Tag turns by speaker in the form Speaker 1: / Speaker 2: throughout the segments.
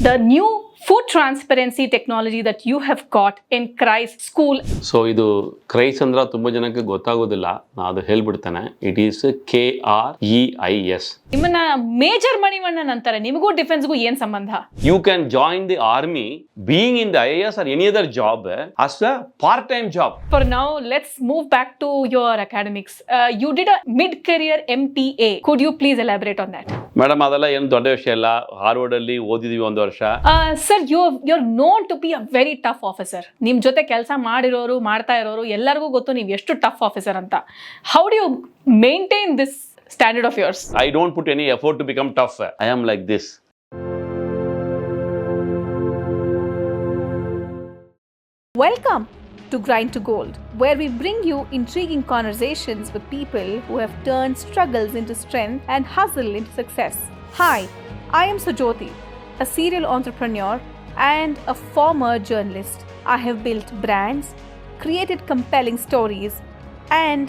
Speaker 1: the new food transparency technology that you have got in CRISE school.
Speaker 2: So ಇದು KREIS ಅಂದ್ರೆ ತುಂಬ ಜನಕ್ಕೆ ಗೊತ್ತಾಗೋದಿಲ್ಲ, ನಾನು ಅದು ಹೇಳ್ಬಿಡ್ತೇನೆ. It is KREIS.
Speaker 1: ನಿಮ್ಮನ್ನ ಮೇಜರ್ ಮಣಿವಣ್ಣನ್ ಅಂತಾರೆ, ನಿಮಗೂ ಡಿಫೆನ್ಸ್ಗೂ ಏನ್ ಸಂಬಂಧ?
Speaker 2: You can join the army being in the IAS or any other job as a part-time job.
Speaker 1: For now, let's move back to your academics. You did a mid-career MTA. Could you please elaborate on that?
Speaker 2: Madam, ಅದೆಲ್ಲ ಏನು ದೊಡ್ಡ ವಿಷಯ ಇಲ್ಲ. Harvard ಅಲ್ಲಿ ಓದಿದೀವಿ ಒಂದು ವರ್ಷ.
Speaker 1: Sir, you're known to be a very tough officer. ನಿಮ್ ಜೊತೆ ಕೆಲಸ ಮಾಡಿರೋರು, ಮಾಡ್ತಾ ಇರೋರು ಎಲ್ಲರಿಗೂ ಗೊತ್ತು ನೀವು ಎಷ್ಟು ಟಫ್ ಆಫೀಸರ್ ಅಂತ. How do you maintain this standard of yours?
Speaker 2: I don't put any effort to become tough. I am like this.
Speaker 1: Welcome to Grind to Gold, where we bring you intriguing conversations with people who have turned struggles into strength and hustle into success. Hi, I am Sujoti, a serial entrepreneur and a former journalist. I have built brands, created compelling stories, and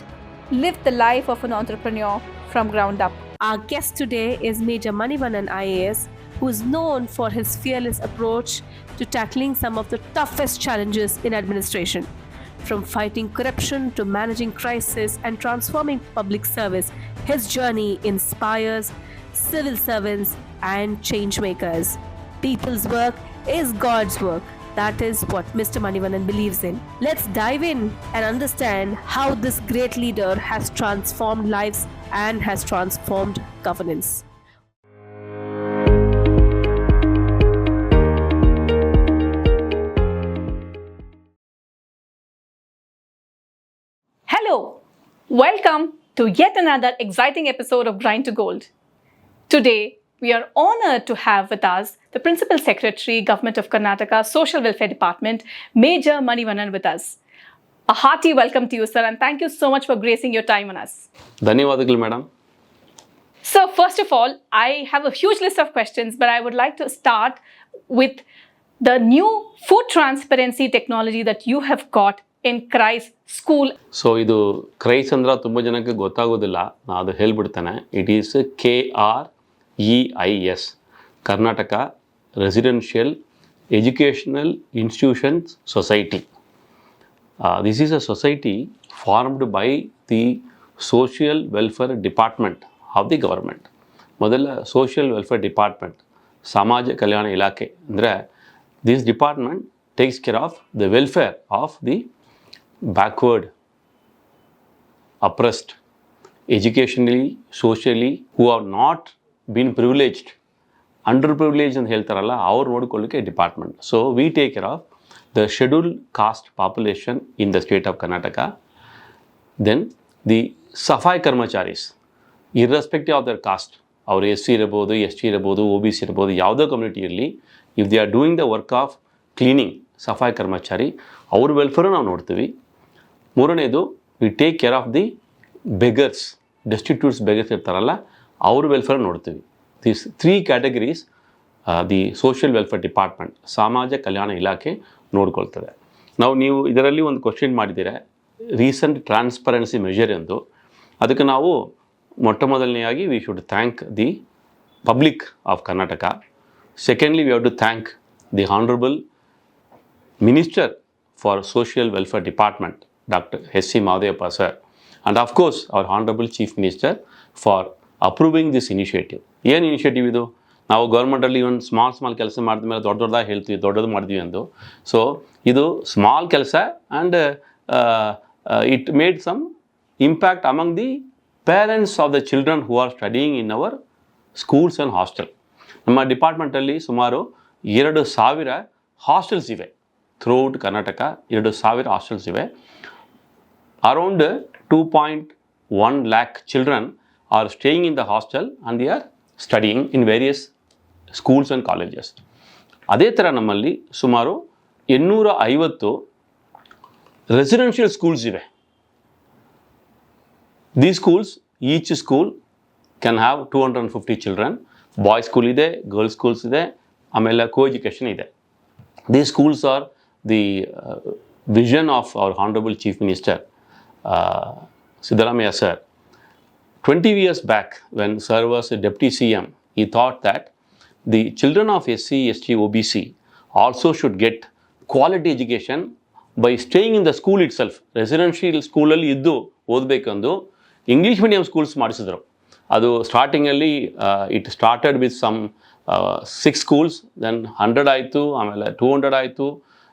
Speaker 1: lived the life of an entrepreneur from ground up. Our guest today is Major Manivannan IAS, who is known for his fearless approach to tackling some of the toughest challenges in administration. From fighting corruption to managing crisis and transforming public service, his journey inspires civil servants and change makers. People's work is God's work. That is what Mr. Manivannan believes in. Let's dive in and understand how this great leader has transformed lives and has transformed governance. Hello, welcome to yet another exciting episode of Grind to Gold. Today, we are honored to have with us the Principal Secretary, Government of Karnataka, Social Welfare Department, Major Manivannan with us. A hearty welcome to you, sir, and thank you so much for gracing your time on us.
Speaker 2: ಧನ್ಯವಾದಗಳು madam.
Speaker 1: So, first of all, I have a huge list of questions, but I would like to start with the new food transparency technology that you have got in CRISE school.
Speaker 2: So ಇದು KREIS ಅಂದ್ರೆ ತುಂಬ ಜನಕ್ಕೆ ಗೊತ್ತಾಗೋದಿಲ್ಲ, ನಾನು ಅದು ಹೇಳ್ಬಿಡ್ತೇನೆ. It is KREIS, Karnataka residential educational institutions society. This is a society formed by the Social Welfare Department of the government. ಮೊದಲ social welfare department, ಸಮಾಜ ಕಲ್ಯಾಣ ಇಲಾಖೆ ಅಂದರೆ this department takes care of the welfare of the backward, oppressed, educationally, socially, who have not been privileged, underprivileged ಅಂತ ಹೇಳ್ತಾರಲ್ಲ, ಅವ್ರು ನೋಡ್ಕೊಳ್ಳಿಕ್ಕೆ department. So we take care of the scheduled caste population in the state of Karnataka. Then the safai karmacharis, irrespective of their caste, ಅವರು SC ಇರ್ಬೋದು, ST ಇರ್ಬೋದು, OBC ಇರ್ಬೋದು, ಯಾವುದೋ community ಇರಲಿ, if they are doing the work of cleaning, safai karmachari ಅವ್ರ welfare ನಾವು ನೋಡ್ತೀವಿ. ಮೂರನೇದು, we take care of the beggars, destitutes beggars ಇರ್ತಾರಲ್ಲ, ಅವ್ರ ವೆಲ್ಫೇರ್ ನೋಡ್ತೀವಿ. This 3 categories the social welfare department, ಸಮಾಜ ಕಲ್ಯಾಣ ಇಲಾಖೆ ನೋಡ್ಕೊಳ್ತದೆ. ನೀವು ಇದರಲ್ಲಿ ಒಂದು ಕ್ವಶನ್ ಮಾಡಿದ್ದೀರಾ, ರೀಸೆಂಟ್ ಟ್ರಾನ್ಸ್ಪರೆನ್ಸಿ ಮೆಷರ್ ಎಂದು. ಅದಕ್ಕೆ ನಾವು ಮೊಟ್ಟ ಮೊದಲನೆಯಾಗಿ we should thank the public of Karnataka. Secondly, we have to thank the honourable Minister for Social Welfare Department, Dr. S.C. Mahadevappa sir, and of course our Honorable Chief Minister for approving this initiative. ಏನು initiative ಇದು? ನಾವು ಗೌರ್ಮೆಂಟಲ್ಲಿ ಒಂದು small ಕೆಲಸ ಮಾಡಿದ ಮೇಲೆ ದೊಡ್ಡದಾಗಿ ಹೇಳ್ತೀವಿ, ದೊಡ್ಡದು ಮಾಡಿದ್ವಿ ಎಂದು. ಸೊ ಇದು ಸ್ಮಾಲ್ ಕೆಲಸ and it made some impact among the parents of the children who are studying in our schools and hostel. ನಮ್ಮ ಡಿಪಾರ್ಟ್ಮೆಂಟಲ್ಲಿ ಸುಮಾರು 2,000 ಹಾಸ್ಟೆಲ್ಸ್ ಇವೆ. ಥ್ರೂಔಟ್ ಕರ್ನಾಟಕ 2,000 ಹಾಸ್ಟೆಲ್ಸ್ ಇವೆ. Around 2.1 lakh children are staying in the hostel and they are studying in various schools and colleges. ಅದೇ ಥರ ನಮ್ಮಲ್ಲಿ ಸುಮಾರು 850 residential schools ಇವೆ. These schools, each school can have 250 children. Boys school ಇದೆ, girls schools ಇದೆ, ಆಮೇಲೆ co education ಇದೆ. These schools are the vision of our Honorable Chief Minister, Siddaramaiah sir. 20 years back, when sir was a deputy CM, he thought that the children of SC, ST, OBC also should get quality education by staying in the school itself. Residential ಸ್ಕೂಲಲ್ಲಿ ಇದ್ದು ಓದಬೇಕೆಂದು English medium schools ಮಾಡಿಸಿದ್ರು. ಅದು ಸ್ಟಾರ್ಟಿಂಗಲ್ಲಿ it started with some 6 schools, then 100 ಆಯಿತು, ಆಮೇಲೆ 200 ಆಯಿತು.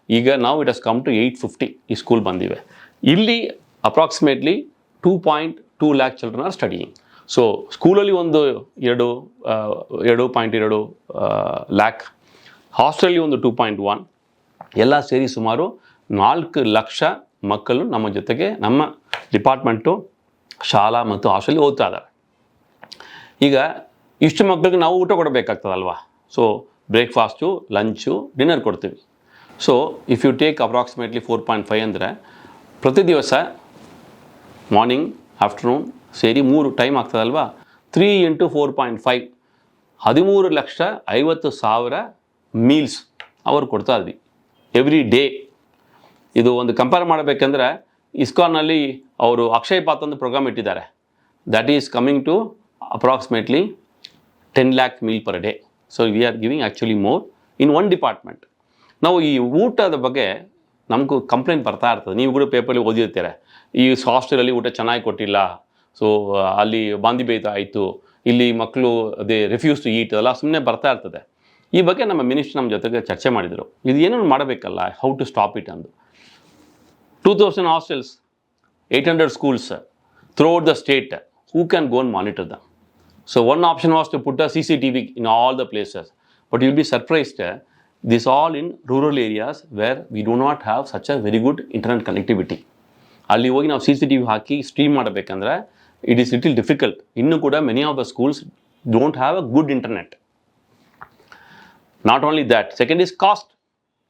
Speaker 2: ಈಗ ನಾವು ಇಟ್ ಹಸ್ ಕಮ್ ಟು 850 ಈ ಸ್ಕೂಲ್ ಬಂದಿವೆ. ಇಲ್ಲಿ approximately 2.2 lakh children are studying. So ಸ್ಕೂಲಲ್ಲಿ ಒಂದು 2.2 ಲ್ಯಾಕ್, ಹಾಸ್ಟೆಲಲ್ಲಿ ಒಂದು 2.1, ಎಲ್ಲ ಸೇರಿ ಸುಮಾರು 4 ಲಕ್ಷ ಮಕ್ಕಳು ನಮ್ಮ ಜೊತೆಗೆ ನಮ್ಮ ಡಿಪಾರ್ಟ್ಮೆಂಟು ಶಾಲಾ ಮತ್ತು ಹಾಸ್ಟೆಲಲ್ಲಿ ಓದ್ತಾ ಇದ್ದಾರೆ. ಈಗ ಇಷ್ಟು ಮಕ್ಕಳಿಗೆ ನಾವು ಊಟ ಕೊಡಬೇಕಾಗ್ತದಲ್ವಾ. ಸೊ ಬ್ರೇಕ್ಫಾಸ್ಟು, ಲಂಚು, ಡಿನ್ನರ್ ಕೊಡ್ತೀವಿ. So if you take approximately 4.5 ಅಂದರೆ ಪ್ರತಿ ದಿವಸ ಮಾರ್ನಿಂಗ್, ಆಫ್ಟರ್ನೂನ್ ಸೇರಿ 3 ಟೈಮ್ ಆಗ್ತದಲ್ವಾ. 3 × 4.5 13,50,000 ಮೀಲ್ಸ್ ಅವರು ಕೊಡ್ತಾ ಇದ್ವಿ ಎವ್ರಿ ಡೇ. ಇದು ಒಂದು ಕಂಪೇರ್ ಮಾಡಬೇಕಂದ್ರೆ ಇಸ್ಕಾನ್ನಲ್ಲಿ ಅವರು ಅಕ್ಷಯ್ ಪಾತ್ ಒಂದು ಪ್ರೋಗ್ರಾಮ್ ಇಟ್ಟಿದ್ದಾರೆ. That is coming to approximately 10 lakh meal per day. So we are giving actually more in one department. ನಾವು ಈ ಊಟದ ಬಗ್ಗೆ ನಮಗೂ ಕಂಪ್ಲೇಂಟ್ ಬರ್ತಾ ಇರ್ತದೆ. ನೀವು ಕೂಡ ಪೇಪರಲ್ಲಿ ಓದಿರ್ತೀರ, ಈ ಹಾಸ್ಟೆಲಲ್ಲಿ ಊಟ ಚೆನ್ನಾಗಿ ಕೊಟ್ಟಿಲ್ಲ, ಸೊ ಅಲ್ಲಿ ಬಾಂದಿ ಬೇಯ್ತ ಆಯಿತು, ಇಲ್ಲಿ ಮಕ್ಕಳು ಅದೇ ರಿಫ್ಯೂಸ್ ಟು ಈಟ್, ಅದೆಲ್ಲ ಸುಮ್ಮನೆ ಬರ್ತಾ ಇರ್ತದೆ. ಈ ಬಗ್ಗೆ ನಮ್ಮ ಮಿನಿಸ್ಟರ್ ನಮ್ಮ ಜೊತೆಗೆ ಚರ್ಚೆ ಮಾಡಿದರು. ಇದು ಏನೋ ಮಾಡಬೇಕಲ್ಲ, ಹೌ ಟು ಸ್ಟಾಪ್ ಇಟ್ ಅಂದು. 2000 hostels, 800 schools throughout the state. Who can go and monitor them? So one option was to put a CCTV in all the places. But you'll be surprised, this all in rural areas where we do not have such a very good internet connectivity. ಅಲ್ಲಿ ಹೋಗಿ ನಾವು CCTV ಹಾಕಿ stream ಮಾಡಬೇಕಂದ್ರೆ it is little difficult. ಇನ್ನೂ ಕೂಡ many of the schools don't have a good internet. Not only that, second is cost.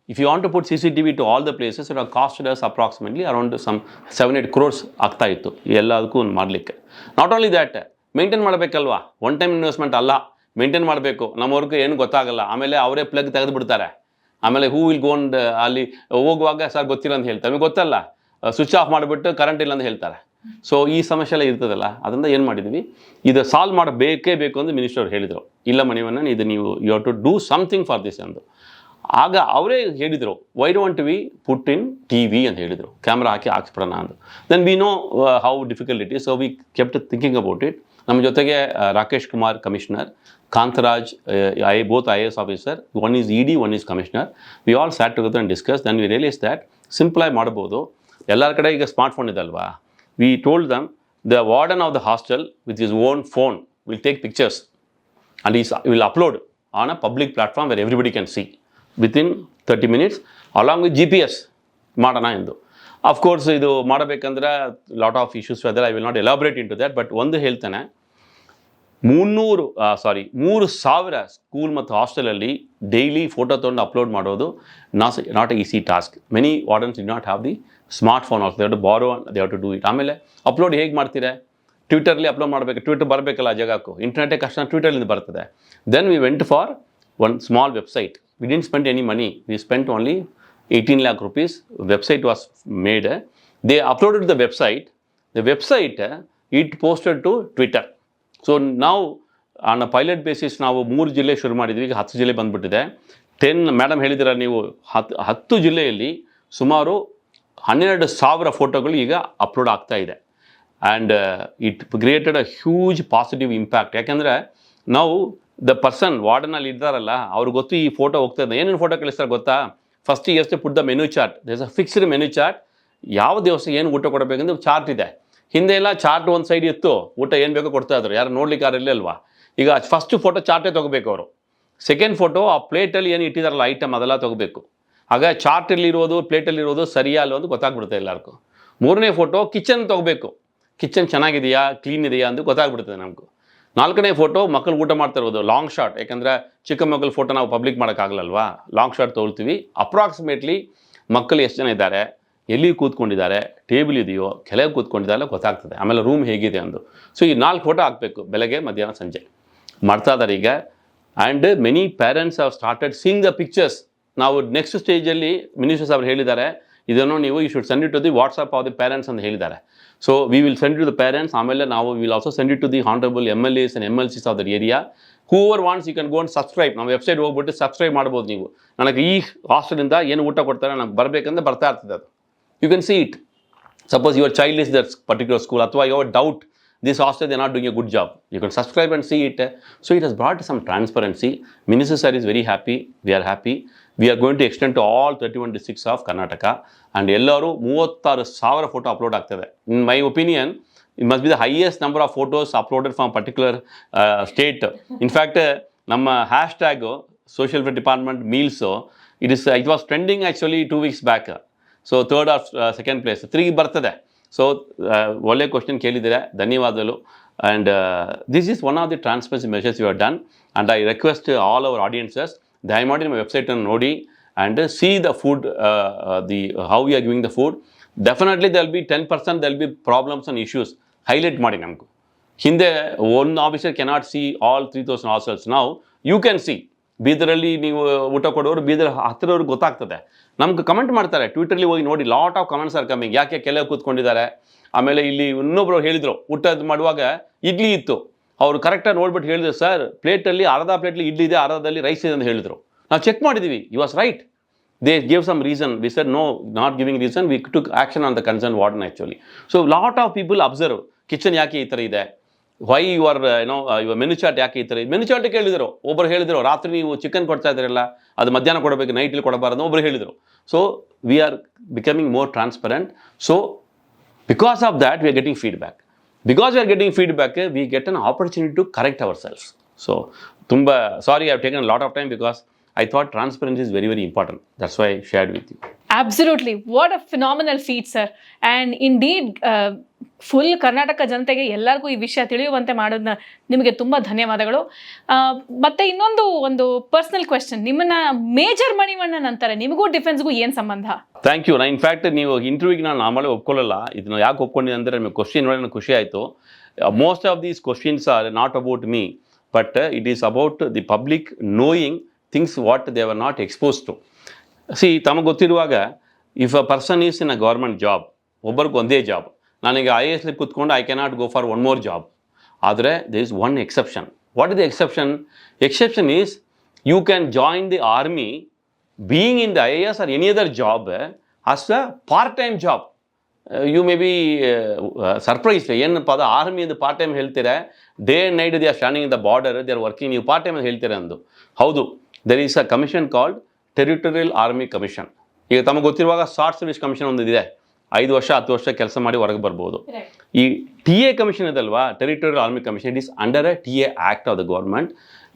Speaker 2: If you want to put CCTV to all the places, it will cost us approximately around some 7-8 crores ಆಗ್ತಾ ಇತ್ತು ಎಲ್ಲದಕ್ಕೂ ಮಾಡಲಿಕ್ಕೆ. Not only that, maintain ಮಾಡಬೇಕಲ್ವಾ. One time investment ಅಲ್ಲ, maintain ಮಾಡಬೇಕು. ನಮ್ಮವ್ರಿಗೆ ಏನು ಗೊತ್ತಾಗಲ್ಲ, ಆಮೇಲೆ ಅವರೇ ಪ್ಲಗ್ ತೆಗೆದು ಬಿಡ್ತಾರೆ. ಆಮೇಲೆ ಹೂ ವಿಲ್ ಗೋಂಡ್ ಅಲ್ಲಿ ಹೋಗುವಾಗ ಸರ್ ಗೊತ್ತಿಲ್ಲ ಅಂತ ಹೇಳ್ತಾರೆ, ನಮಗೆ ಗೊತ್ತಲ್ಲ, ಸ್ವಿಚ್ ಆಫ್ ಮಾಡಿಬಿಟ್ಟು ಕರೆಂಟ್ ಇಲ್ಲ ಅಂತ ಹೇಳ್ತಾರೆ. ಸೊ ಈ ಸಮಸ್ಯೆ ಎಲ್ಲ ಇರ್ತದಲ್ಲ, ಅದರಿಂದ ಏನು ಮಾಡಿದ್ವಿ, ಇದು ಸಾಲ್ವ್ ಮಾಡಬೇಕೇ ಬೇಕು ಅಂತ ಮಿನಿಸ್ಟರ್ ಹೇಳಿದರು. ಇಲ್ಲ ಮಣಿವಣ್ಣನ್, ಇದು ನೀವು you have to do something for this ಅಂದು. ಆಗ ಅವರೇ ಹೇಳಿದರು, why don't we put in TV ಅಂತ ಹೇಳಿದರು, ಕ್ಯಾಮ್ರಾ ಹಾಕ್ಸ್ಬಿಡೋಣ ಅಂದು. Then we know how difficult it is. So we kept thinking about it. ನಮ್ಮ ಜೊತೆಗೆ Rakesh Kumar commissioner, Kantharaj both IAS officer, one is ED, one is commissioner. We all sat together and discuss. Then we realise that ಸಿಂಪಲಾಗಿ ಮಾಡ್ಬೋದು. ಎಲ್ಲರ ಕಡೆ ಈಗ smartphone ಇದಲ್ವಾ. We told them the warden of the hostel with his own phone will take pictures and he will upload on a public platform where everybody can see within 30 minutes along with GPS ಮಾಡೋಣ ಎಂದು. Of course ಇದು ಮಾಡಬೇಕಂದ್ರೆ lot of issues ಅದರ, I will not elaborate into that. But ಒಂದು ಹೇಳ್ತೇನೆ, 3,000 school ಮತ್ತು ಹಾಸ್ಟೆಲಲ್ಲಿ daily photo ತೊಗೊಂಡು ಅಪ್ಲೋಡ್ ಮಾಡೋದು not easy task. Many wardens do not have the smartphone also, they have to borrow and they have to do it. ಆಮೇಲೆ upload ಹೇಗೆ ಮಾಡ್ತೀರಾ, ಟ್ವಿಟರ್ಲಿ upload ಮಾಡಬೇಕು. ಟ್ವಿಟರ್ ಬರಬೇಕಲ್ಲ ಆ ಜಾಗಕ್ಕೂ, ಇಂಟರ್ನೆಟೇ ಕಷ್ಟ, ಟ್ವಿಟರ್ಲಿಂದ ಬರ್ತದೆ. Then we went for one small website. We didn't spend any money, we spent only 18 lakh rupees. Website was made. They uploaded the website. The website, it posted to Twitter. So now on a pilot basis ನಾವು 3 ಜಿಲ್ಲೆ ಶುರು ಮಾಡಿದ್ವಿ. ಈಗ 10 ಜಿಲ್ಲೆ ಬಂದುಬಿಟ್ಟಿದೆ. 10 madam ಹೇಳಿದ್ದೀರ ನೀವು, 10 ಜಿಲ್ಲೆಯಲ್ಲಿ ಸುಮಾರು 12,000 ಫೋಟೋಗಳು ಈಗ ಅಪ್ಲೋಡ್ ಆಗ್ತಾ ಇದೆ. And it created a huge positive impact. ಯಾಕೆಂದರೆ ನಾವು ದ ಪರ್ಸನ್ ವಾರ್ಡನಲ್ಲಿ ಇದ್ದಾರಲ್ಲ, ಅವ್ರಿಗೆ ಗೊತ್ತು ಈ ಫೋಟೋ ಹೋಗ್ತಾ ಇದೆ. ಏನೇನು ಫೋಟೋ ಕಳಿಸ್ತಾರೆ ಗೊತ್ತಾ, first you have to put the menu chart. There is a fixed menu chart. ಯಾವ ದಿವಸ ಏನು ಊಟ ಕೊಡಬೇಕಂದ್ರೆ ಚಾರ್ಟ್ ಇದೆ. ಹಿಂದೆ ಎಲ್ಲ ಚಾರ್ಟ್ ಒಂದು ಸೈಡ್ ಇತ್ತು, ಊಟ ಏನು ಬೇಕೋ ಕೊಡ್ತಾ ಇದ್ರು, ಯಾರು ನೋಡ್ಲಿಕ್ಕೆ ಯಾರು ಇಲ್ಲಲ್ವಾ. ಈಗ ಫಸ್ಟ್ ಫೋಟೋ ಚಾರ್ಟೇ ತೊಗೋಬೇಕು ಅವರು. ಸೆಕೆಂಡ್ ಫೋಟೋ ಆ ಪ್ಲೇಟಲ್ಲಿ ಏನು ಇಟ್ಟಿದಾರಲ್ಲ ಐಟಮ್ ಅದೆಲ್ಲ ತೊಗೋಬೇಕು. ಆಗ ಚಾರ್ಟಲ್ಲಿರೋದು ಪ್ಲೇಟಲ್ಲಿರೋದು ಸರಿಯಾ ಅಲ್ವ ಅಂತ ಗೊತ್ತಾಗ್ಬಿಡುತ್ತೆ ಎಲ್ಲರಿಗೂ. 3ನೇ ಫೋಟೋ ಕಿಚನ್ ತೊಗೋಬೇಕು, ಕಿಚನ್ ಚೆನ್ನಾಗಿದೆಯಾ ಕ್ಲೀನ್ ಇದೆಯಾ ಅಂತ ಗೊತ್ತಾಗ್ಬಿಡ್ತದೆ ನಮಗೂ. 4ನೇ ಫೋಟೋ ಮಕ್ಕಳು ಊಟ ಮಾಡ್ತಾ ಇರ್ಬೋದು, ಲಾಂಗ್ ಶಾಟ್. ಯಾಕಂದರೆ ಚಿಕ್ಕ ಮಕ್ಕಳ ಫೋಟೋ ನಾವು ಪಬ್ಲಿಕ್ ಮಾಡೋಕ್ಕಾಗಲ್ಲಲ್ವಾ, ಲಾಂಗ್ ಶಾಟ್ ತೊಗೊಳ್ತೀವಿ. ಅಪ್ರಾಕ್ಸಿಮೇಟ್ಲಿ ಮಕ್ಕಳು ಎಷ್ಟು ಜನ ಇದ್ದಾರೆ, ಎಲ್ಲಿ ಕೂತ್ಕೊಂಡಿದ್ದಾರೆ, ಟೇಬಲ್ ಇದೆಯೋ, ಕೆಳಗೆ ಕೂತ್ಕೊಂಡಿದ್ದಾರೆ ಗೊತ್ತಾಗ್ತದೆ. ಆಮೇಲೆ ರೂಮ್ ಹೇಗಿದೆ ಅಂದು. ಸೊ ಈ 4 ಫೋಟೋ ಹಾಕಬೇಕು, ಬೆಳಗ್ಗೆ ಮಧ್ಯಾಹ್ನ ಸಂಜೆ ಮಾಡ್ತಾ ಇದ್ದಾರೆ ಈಗ. And many parents have started seeing the pictures. ನಾವು ನೆಕ್ಸ್ಟ್ ಸ್ಟೇಜಲ್ಲಿ ಮಿನಿಸ್ಟರ್ಸ್ ಅವರು ಹೇಳಿದ್ದಾರೆ, ಇದನ್ನು ನೀವು you should send it to the WhatsApp of the parents ಅಂತ ಹೇಳಿದ್ದಾರೆ. So we will send it to the parents. ಆಮೇಲೆ ನಾವು will also send it to the honourable MLAs and MLCs of that area. Whoever wants you can go and subscribe. ನಮ್ಮ website ಹೋಗ್ಬಿಟ್ಟು subscribe ಮಾಡ್ಬೋದು ನೀವು. ನನಗೆ ಈ ಹಾಸ್ಟೆಲಿಂದ ಏನು ಊಟ ಕೊಡ್ತಾರೆ ನನಗೆ ಬರಬೇಕಂದ್ರೆ ಬರ್ತಾ ಇರ್ತದೆ ಅದು. You can see it. Suppose your child is that particular school, ಅಥವಾ you have a doubt, this hostel they are not doing a good job, you can subscribe and see it. So it has brought some transparency. Minister sir is very happy, we are happy. We are going to extend to all 31 districts of Karnataka, and ಎಲ್ಲರೂ 36,000 photo upload ಆಗ್ತದೆ. In my opinion, it must be the highest number of photos uploaded from a particular state. In fact, ನಮ್ಮ hashtag social welfare department meals, it was trending actually 2 weeks back. So third or second place 3 ಬರ್ತದೆ. So ಒಳ್ಳೆ question ಕೇಳಿದ್ದೀರಾ, ಧನ್ಯವಾದಗಳು. And this is one of the transparency measures you have done. And I request all our audiences, ದಯಮಾಡಿ ನಮ್ಮ ವೆಬ್ಸೈಟನ್ನು ನೋಡಿ and see the food, the how you are giving the food. Definitely there'll be 10% there'll be problems and issues. Highlight ಮಾಡಿ ನಮಗೂ. ಹಿಂದೆ one officer cannot see all 3,000 hostels. ನಾವು you can see. ಬೀದರಲ್ಲಿ ನೀವು ಊಟ ಕೊಡೋರು ಬೀದರ್ ಹತ್ತಿರವ್ರಿಗೆ ಗೊತ್ತಾಗ್ತದೆ. ನಮ್ಗೆ ಕಮೆಂಟ್ ಮಾಡ್ತಾರೆ ಟ್ವಿಟರ್ಲಿ ಹೋಗಿ ನೋಡಿ, lot of comments are coming. ಯಾಕೆ ಕೆಲವು ಕೂತ್ಕೊಂಡಿದ್ದಾರೆ. ಆಮೇಲೆ ಇಲ್ಲಿ ಇನ್ನೊಬ್ರು ಹೇಳಿದರು, ಊಟದ ಮಾಡುವಾಗ ಇಡ್ಲಿ ಇತ್ತು, ಅವರು ಕರೆಕ್ಟಾಗಿ ನೋಡ್ಬಿಟ್ಟು ಹೇಳಿದ್ರು, ಸರ್ ಪ್ಲೇಟಲ್ಲಿ ಅರ್ಧ ಪ್ಲೇಟ್ಲಿ ಇಡ್ಲಿ ಇದೆ, ಅರ್ಧದಲ್ಲಿ ರೈಸ್ ಇದೆ ಅಂತ ಹೇಳಿದರು. ನಾವು ಚೆಕ್ ಮಾಡಿದ್ದೀವಿ, you was right. They gave some reason. We said no, not giving reason, we took action on the concern warden actually. So lot of people observe, kitchen ಯಾಕೆ ಈ ಥರ ಇದೆ, why your your menu chart ಯಾಕೆ ಈ ಥರ ಇದೆ. Menu chart ಕೇಳಿದರು, ಒಬ್ಬರು ಹೇಳಿದರು ರಾತ್ರಿ ನೀವು ಚಿಕನ್ ಕೊಡ್ತಾ ಇದ್ದೀರಲ್ಲ, ಅದು ಮಧ್ಯಾಹ್ನ ಕೊಡಬೇಕು, ನೈಟಲ್ಲಿ ಕೊಡಬಾರ್ದು ಒಬ್ಬರು ಹೇಳಿದರು. So we are becoming more transparent. So because of that we are getting feedback. Because we are getting feedback, we get an opportunity to correct ourselves. So ತುಂಬ sorry, I have taken lot of time because I thought transparency is very, very important. That's why I shared with you.
Speaker 1: Absolutely. What a phenomenal feat, sir. And indeed, full Karnataka ಜನತೆಗೆ ಎಲ್ಲರಿಗೂ ಈ ವಿಷಯ ತಿಳಿಯುವಂತೆ ಮಾಡೋದನ್ನ ನಿಮಗೆ ತುಂಬ ಧನ್ಯವಾದಗಳು. ಮತ್ತೆ ಇನ್ನೊಂದು ಒಂದು ಪರ್ಸನಲ್ ಕ್ವೆಶ್ಚನ್, ನಿಮ್ಮನ್ನ ಮೇಜರ್ ಮಣಿವಣ್ಣನ್ ಅಂತಾರೆ, ನಿಮಗೂ ಡಿಫೆನ್ಸ್ಗೂ ಏನು ಸಂಬಂಧ?
Speaker 2: Thank you. ನಾನು ಇನ್ಫ್ಯಾಕ್ಟ್ ನೀವು ಇಂಟರ್ವ್ಯೂಗೆ ನಾನು ಆಮೇಲೆ ಒಪ್ಕೊಳ್ಳಲ್ಲ. ಇದನ್ನ ಯಾಕೆ ಒಪ್ಕೊಂಡಿದ್ದೆ ಅಂದರೆ ನಿಮಗೆ ಕ್ವಶನ್ ನೋಡಿ ನನಗೆ ಖುಷಿ ಆಯಿತು. Most of these questions are not about me, but it is about the public knowing things what they are not expose to. See, ತಮಗೆ ಗೊತ್ತಿರುವಾಗ if a person is in a government job, ಒಬ್ಬರಿಗೆ ಒಂದೇ job. ನನಗೆ IAS ಕೂತ್ಕೊಂಡು I cannot go for one more job. ಆದರೆ there is one exception. What is the exception? Exception is you can join the army being in the IAS R any other job as a part time job. You may be surprise. ಏನಪ್ಪ ಅದು army ಅದು part time ಹೇಳ್ತೀರಾ, day and night they are standing in the border, they are working, ನೀವು part time ಅಂತ ಹೇಳ್ತೀರಾ ಅಂದು. ಹೌದು, there is a commission called territorial army commission. ಈಗ ತಮಗೆ ಗೊತ್ತಿರುವಾಗ ಶಾರ್ಟ್ ಸರ್ವಿಸ್ ಕಮಿಷನ್ ಒಂದಿದೆ, 5 ವರ್ಷ 10 ವರ್ಷ ಕೆಲಸ ಮಾಡಿ ಹೊರಗೆ ಬರ್ಬೋದು. ಈ TA ಕಮಿಷನ್ ಇದಲ್ವಾ, territorial army commission, it is under a TA act of the government.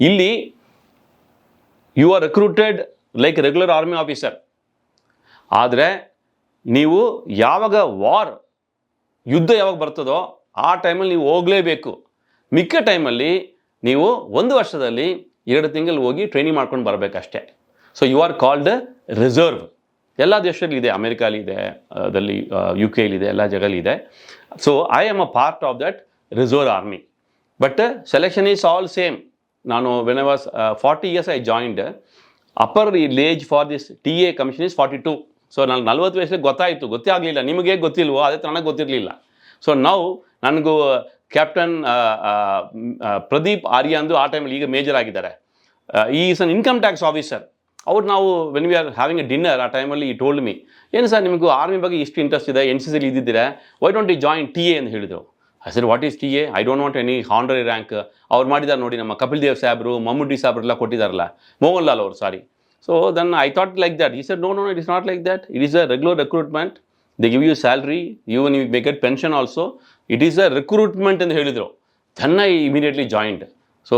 Speaker 2: ಇಲ್ಲಿ you are recruited like regular army officer. ಆದರೆ ನೀವು ಯಾವಾಗ ಯುದ್ಧ ಯಾವಾಗ ಬರ್ತದೋ ಆ ಟೈಮಲ್ಲಿ ನೀವು ಹೋಗಲೇಬೇಕು. ಮಿಕ್ಕ ಟೈಮಲ್ಲಿ ನೀವು 1 ವರ್ಷದಲ್ಲಿ 2 ತಿಂಗಳು ಹೋಗಿ ಟ್ರೈನಿಂಗ್ ಮಾಡ್ಕೊಂಡು ಬರಬೇಕಷ್ಟೇ. So you are called reserve. ಎಲ್ಲ ದೇಶದಲ್ಲಿ ಇದೆ, ಅಮೆರಿಕಲ್ಲಿ ಇದೆ, ಅದಲ್ಲಿ UK ಇದೆ, ಎಲ್ಲ ಜಾಗದಲ್ಲಿ ಇದೆ. So I am a part of that reserve army. But selection is all same. ನಾನು when I was 40 years I joined. Upper age for this TA commission is 42. So ನಾನು 40 ವಯಸ್ಸಿಗೆ ಗೊತ್ತೇ ಆಗಲಿಲ್ಲ. ನಿಮಗೆ ಗೊತ್ತಿಲ್ವೋ, ಅದೇ ನನಗೆ ಗೊತ್ತಿರಲಿಲ್ಲ. ಸೊ ನಾವು ನನಗೂ ಕ್ಯಾಪ್ಟನ್ ಪ್ರದೀಪ್ ಆರ್ಯ ಅಂದು ಆ ಟೈಮಲ್ಲಿ ಈಗ ಮೇಜರ್ ಆಗಿದ್ದಾರೆ. Is an income tax officer. ಅವ್ರು ನಾವು when we are having a dinner, ಆ ಟೈಮಲ್ಲಿ ಈ ಟೋಲ್ಡ್ ಮೀ, ಏನು ಸರ್ ನಿಮಗೂ ಆರ್ಮಿ ಬಗ್ಗೆ ಇಷ್ಟು ಇಂಟ್ರೆಸ್ಟ್ ಇದೆ, NCCಲಿ ಇದ್ದಿದ್ದೀರಾ, why don't you join TA ಅಂತ ಹೇಳಿದರು. I said what is TA? I don't want any honorary rank. ಅವ್ರು ಮಾಡಿದ್ದಾರೆ ನೋಡಿ, ನಮ್ಮ ಕಪಿಲ್ ದೇವ್ ಸಾಹೇಬರು, ಮಮ್ಮೂಟಿ ಸಾಹೇಬ್ರೆಲ್ಲ ಕೊಟ್ಟಿದ್ದಾರಲ್ಲ, ಮೋಹನ್ ಲಾಲ್ ಅವರು, ಸಾರಿ. So then I thought like that. He said, no, it is not like that. It is a regular recruitment. They give you salary. Even you may get pension also. It is a recruitment and helidro. Then I immediately joined. So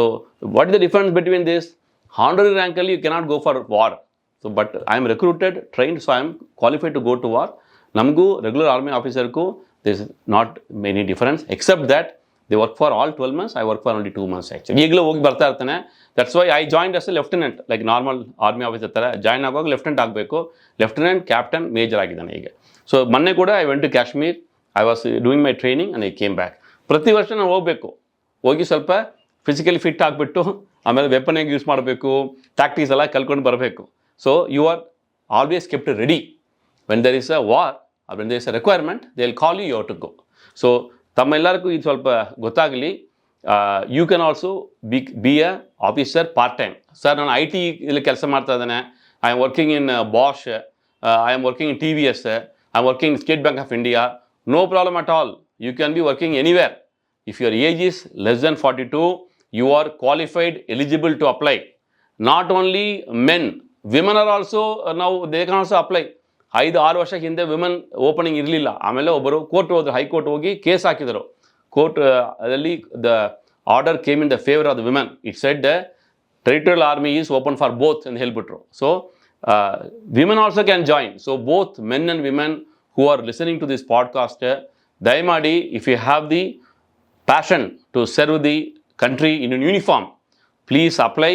Speaker 2: what is the difference between this? Honorary rank you cannot go for war. So but I am recruited, trained, so I am qualified to go to war. Namgu regular army officer ko there is not many difference, except that they work for all 12 months. I work for only 2 months actually. ಈಗಲೂ ಹೋಗಿ ಬರ್ತಾ ಇರ್ತಾನೆ. That's why I joined as a lieutenant, like normal army officer ಥರ join ಆಗುವಾಗ lieutenant ಆಗಬೇಕು. Lieutenant, captain, major ಆಗಿದ್ದಾನೆ ಈಗ. So ಮೊನ್ನೆ ಕೂಡ I went to Kashmir. I was doing my training and I came back. ಪ್ರತಿ ವರ್ಷ ನಾವು ಹೋಗಬೇಕು, ಹೋಗಿ ಸ್ವಲ್ಪ ಫಿಸಿಕಲಿ ಫಿಟ್ ಆಗಿಬಿಟ್ಟು ಆಮೇಲೆ ವೆಪನ್ ಹೇಗೆ ಯೂಸ್ ಮಾಡಬೇಕು, ಟ್ಯಾಕ್ಟಿಕ್ಸ್ ಎಲ್ಲ ಕಲ್ಕೊಂಡು ಬರಬೇಕು. So you are always kept ready. When there is a war when there is a requirement they will call you to go. So ತಮ್ಮೆಲ್ಲರಿಗೂ ಇದು ಸ್ವಲ್ಪ ಗೊತ್ತಾಗಲಿ. You can also be a officer part time. Sir ನಾನು IT ಇಲ್ಲಿ ಕೆಲಸ ಮಾಡ್ತಾ ಇದ್ದೇನೆ, I am working in Bosch, I am working in TVS, I am working in State Bank of India. No problem at all. You can be working anywhere. If your age is less than 42, you are qualified, eligible to apply. Not only men, women are also now they can also apply. 5-6 ವರ್ಷ ಹಿಂದೆ women opening ಇರಲಿಲ್ಲ. ಆಮೇಲೆ ಒಬ್ಬರು court ಹೋದ್ರು, high court ಹೋಗಿ case ಹಾಕಿದರು. Court ಅದರಲ್ಲಿ the order came in the favour of the women. It said the territorial army is open for both ಅಂತ ಹೇಳ್ಬಿಟ್ರು. So women also can join. So both men and women who are listening to this podcast, ದಯಮಾಡಿ if you have the passion to serve the country in a uniform, please apply.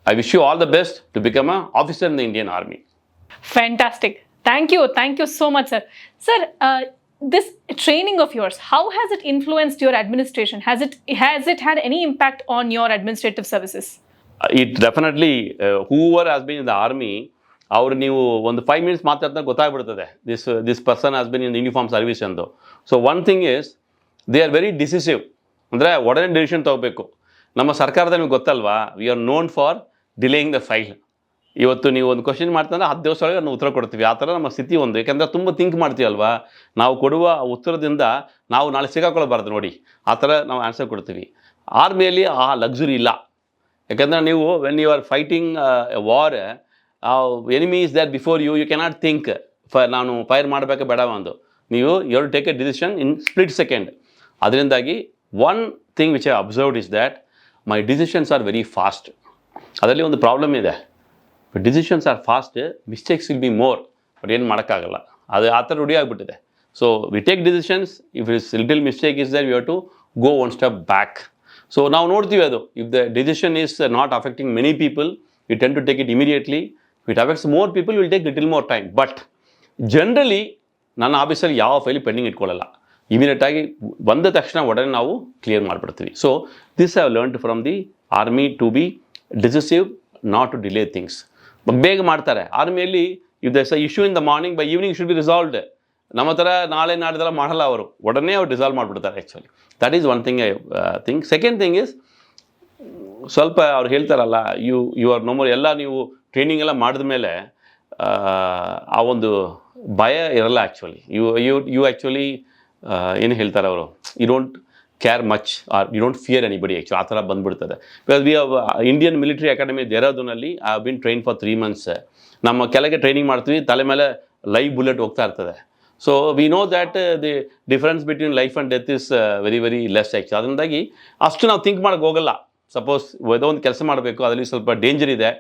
Speaker 2: I wish you all the best to become an officer in the Indian Army.
Speaker 1: Fantastic. Thank you so much, sir. Sir, this training of yours, how has it influenced your administration? Has it had any impact on your administrative services?
Speaker 2: It definitely, whoever has been in the army, ಅವ್ರು ನೀವು ಒಂದು 5 minutes ಮಾತಾಡ್ತಾ ಗೊತ್ತಾಗ್ಬಿಡ್ತದೆ this person has been in uniform service ಎಂದು. So one thing is they are very decisive. ಅಂದರೆ ಒಡನೆ decision ತೊಗೋಬೇಕು. ನಮ್ಮ ಸರ್ಕಾರದಲ್ಲಿ ನಿಮ್ಗೆ ಗೊತ್ತಲ್ವಾ, we are known for delaying the file. ಇವತ್ತು ನೀವು ಒಂದು ಕ್ವಶನ್ ಮಾಡ್ತಂದ್ರೆ 10 ದಿವಸ ಒಳಗೆ ನಾವು ಉತ್ತರ ಕೊಡ್ತೀವಿ. ಆ ಥರ ನಮ್ಮ ಸ್ಥಿತಿ ಒಂದು. ಯಾಕೆಂದರೆ ತುಂಬ ಥಿಂಕ್ ಮಾಡ್ತೀವಲ್ವಾ, ನಾವು ಕೊಡುವ ಉತ್ತರದಿಂದ ನಾವು ನಾಳೆ ಸಿಗಾಕೊಳ್ಳಬಾರ್ದು ನೋಡಿ, ಆ ಥರ ನಾವು ಆನ್ಸರ್ ಕೊಡ್ತೀವಿ. ಆರ್ಮಿಯಲ್ಲಿ ಆ ಲಕ್ಸುರಿ ಇಲ್ಲ. ಯಾಕೆಂದರೆ ನೀವು when you are fighting a war, enemy is there before you, you cannot think ನಾನು ಫೈರ್ ಮಾಡಬೇಕು ಬೇಡವ ಅಂದು. ನೀವು you have to take a decision in split second. ಅದರಿಂದಾಗಿ one thing which I observed is that my decisions are very fast. ಅದರಲ್ಲಿ ಒಂದು problem ಇದೆ. Decisions are fast, mistakes will be more. But ಏನು ಮಾಡೋಕ್ಕಾಗಲ್ಲ, ಅದು ಆ ಥರ ರೂಢಿ ಆಗಿಬಿಟ್ಟಿದೆ. So we take decisions, if is little mistake is there we have to go one step back. So ನಾವು ನೋಡ್ತೀವಿ ಅದು, if the decision is not affecting many people, we tend to take it immediately. If it affects more people, will take little more time. But generally ನನ್ನ ಆಫೀಸಲ್ಲಿ ಯಾವ file pending ಇಟ್ಕೊಳ್ಳಲ್ಲ. ಇಮಿಡಿಯೇಟಾಗಿ ಬಂದ ತಕ್ಷಣ ಒಡನೆ ನಾವು ಕ್ಲಿಯರ್ ಮಾಡಿಬಿಡ್ತೀವಿ. So this I have learned from the army to be decisive, not to delay things. ಬೇಗ ಮಾಡ್ತಾರೆ ಆರ್ಮಿಯಲ್ಲಿ. If there's a issue in the morning, by evening should be resolved. ನಮ್ಮ ಥರ ನಾಳೆ ನಾಡ್ದೆಲ್ಲ ಮಾಡಲ್ಲ ಅವರು, ಒಡನೆ ಅವ್ರು ರಿಸಾಲ್ವ್ ಮಾಡಿಬಿಡ್ತಾರೆ. Actually that is one thing I think. Second thing is, ಸ್ವಲ್ಪ ಅವ್ರು ಹೇಳ್ತಾರಲ್ಲ, ಯು ಆರ್ ನೋ ಮೋರ್. ಎಲ್ಲ ನೀವು ಟ್ರೈನಿಂಗ್ ಎಲ್ಲ ಮಾಡಿದ ಮೇಲೆ ಆ ಒಂದು ಭಯ ಇರಲ್ಲ. ಆ್ಯಕ್ಚುಲಿ ಯು ಆ್ಯಕ್ಚುಲಿ ಏನು ಹೇಳ್ತಾರೆ ಅವರು, you don't care much or you don't fear anybody. Actually ಆ ಥರ ಬಂದುಬಿಡ್ತದೆ. Because we have Indian military academy ದೇಹರಾದೂನಲ್ಲಿ I have been train for 3 months. ನಮ್ಮ ಕೆಳಗೆ ಟ್ರೈನಿಂಗ್ ಮಾಡ್ತೀವಿ, ತಲೆ ಮೇಲೆ ಲೈವ್ ಬುಲೆಟ್ ಹೋಗ್ತಾ ಇರ್ತದೆ. So we know that the difference between life and death is very very less. Actually ಅದರಿಂದಾಗಿ ಅಷ್ಟು ನಾವು ಥಿಂಕ್ ಮಾಡೋಕ್ಕೆ ಹೋಗಲ್ಲ. ಸಪೋಸ್ ಯಾವುದೋ ಒಂದು ಕೆಲಸ ಮಾಡಬೇಕು, ಅದರಲ್ಲಿ ಸ್ವಲ್ಪ ಡೇಂಜರ್ ಇದೆ.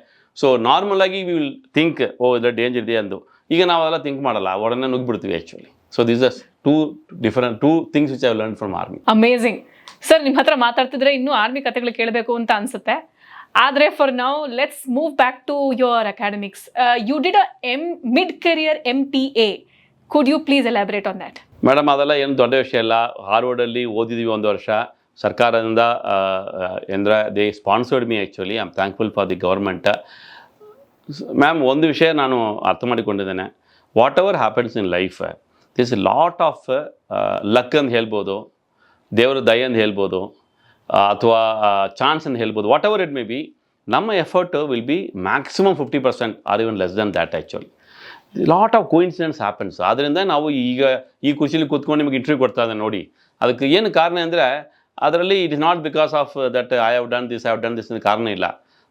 Speaker 2: ಸೊ ನಾರ್ಮಲಾಗಿ ವಿ ವಿಲ್ ಥಿಂಕ್, ಓ ಇದರ ಡೇಂಜರ್ ಇದೆ ಅಂದು. ಈಗ ನಾವು ಅದೆಲ್ಲ ಥಿಂಕ್ ಮಾಡಲ್ಲ, ಒಡನೆ ನುಗ್ಗಿಬಿಡ್ತೀವಿ actually. So this as two things which I have learn from army.
Speaker 1: Amazing sir. ನಿಮ್ಮ ಹತ್ರ ಮಾತಾಡ್ತಿದ್ರೆ ಇನ್ನೂ ಆರ್ಮಿ ಕಥೆಗಳು ಕೇಳಬೇಕು ಅಂತ ಅನ್ಸುತ್ತೆ. ಆದರೆ for now let's move back to your academics. You did a mid career MTA. Could you please elaborate on that?
Speaker 2: Madam, ಅದೆಲ್ಲ ಏನು ದೊಡ್ಡ ವಿಷಯ ಇಲ್ಲ. ಹಾರ್ವರ್ಡಲ್ಲಿ ಓದಿದ್ದೀವಿ 1 ವರ್ಷ. ಸರ್ಕಾರದಿಂದ ಅಂದರೆ they sponsored me. Actually I am thankful for the government. Ma'am, ಒಂದು ವಿಷಯ ನಾನು ಅರ್ಥ ಮಾಡಿಕೊಂಡಿದ್ದೇನೆ. What ever happens in life, this lot of luck ಅಂತ ಹೇಳ್ಬೋದು, ದೇವರ ದಯೆ ಅಂತ ಹೇಳ್ಬೋದು, ಅಥವಾ ಚಾನ್ಸ್ ಅಂತ ಹೇಳ್ಬೋದು. Whatever it may be, ನಮ್ಮ effort will be maximum 50% or even less than that. Actually lot of coincidence happens. ಆದ್ದರಿಂದ ನಾವು ಈಗ ಈ ಖುಷಿಲಿ ಕೂತ್ಕೊಂಡು ನಿಮಗೆ ಇಂಟರ್ವ್ಯೂ ಕೊಡ್ತಾ ಇದ್ದೆ ನೋಡಿ. ಅದಕ್ಕೆ ಏನು ಕಾರಣ ಅಂದರೆ, ಅದರಲ್ಲಿ it is not because of that I have done this ಅಂತ ಕಾರಣ ಇಲ್ಲ.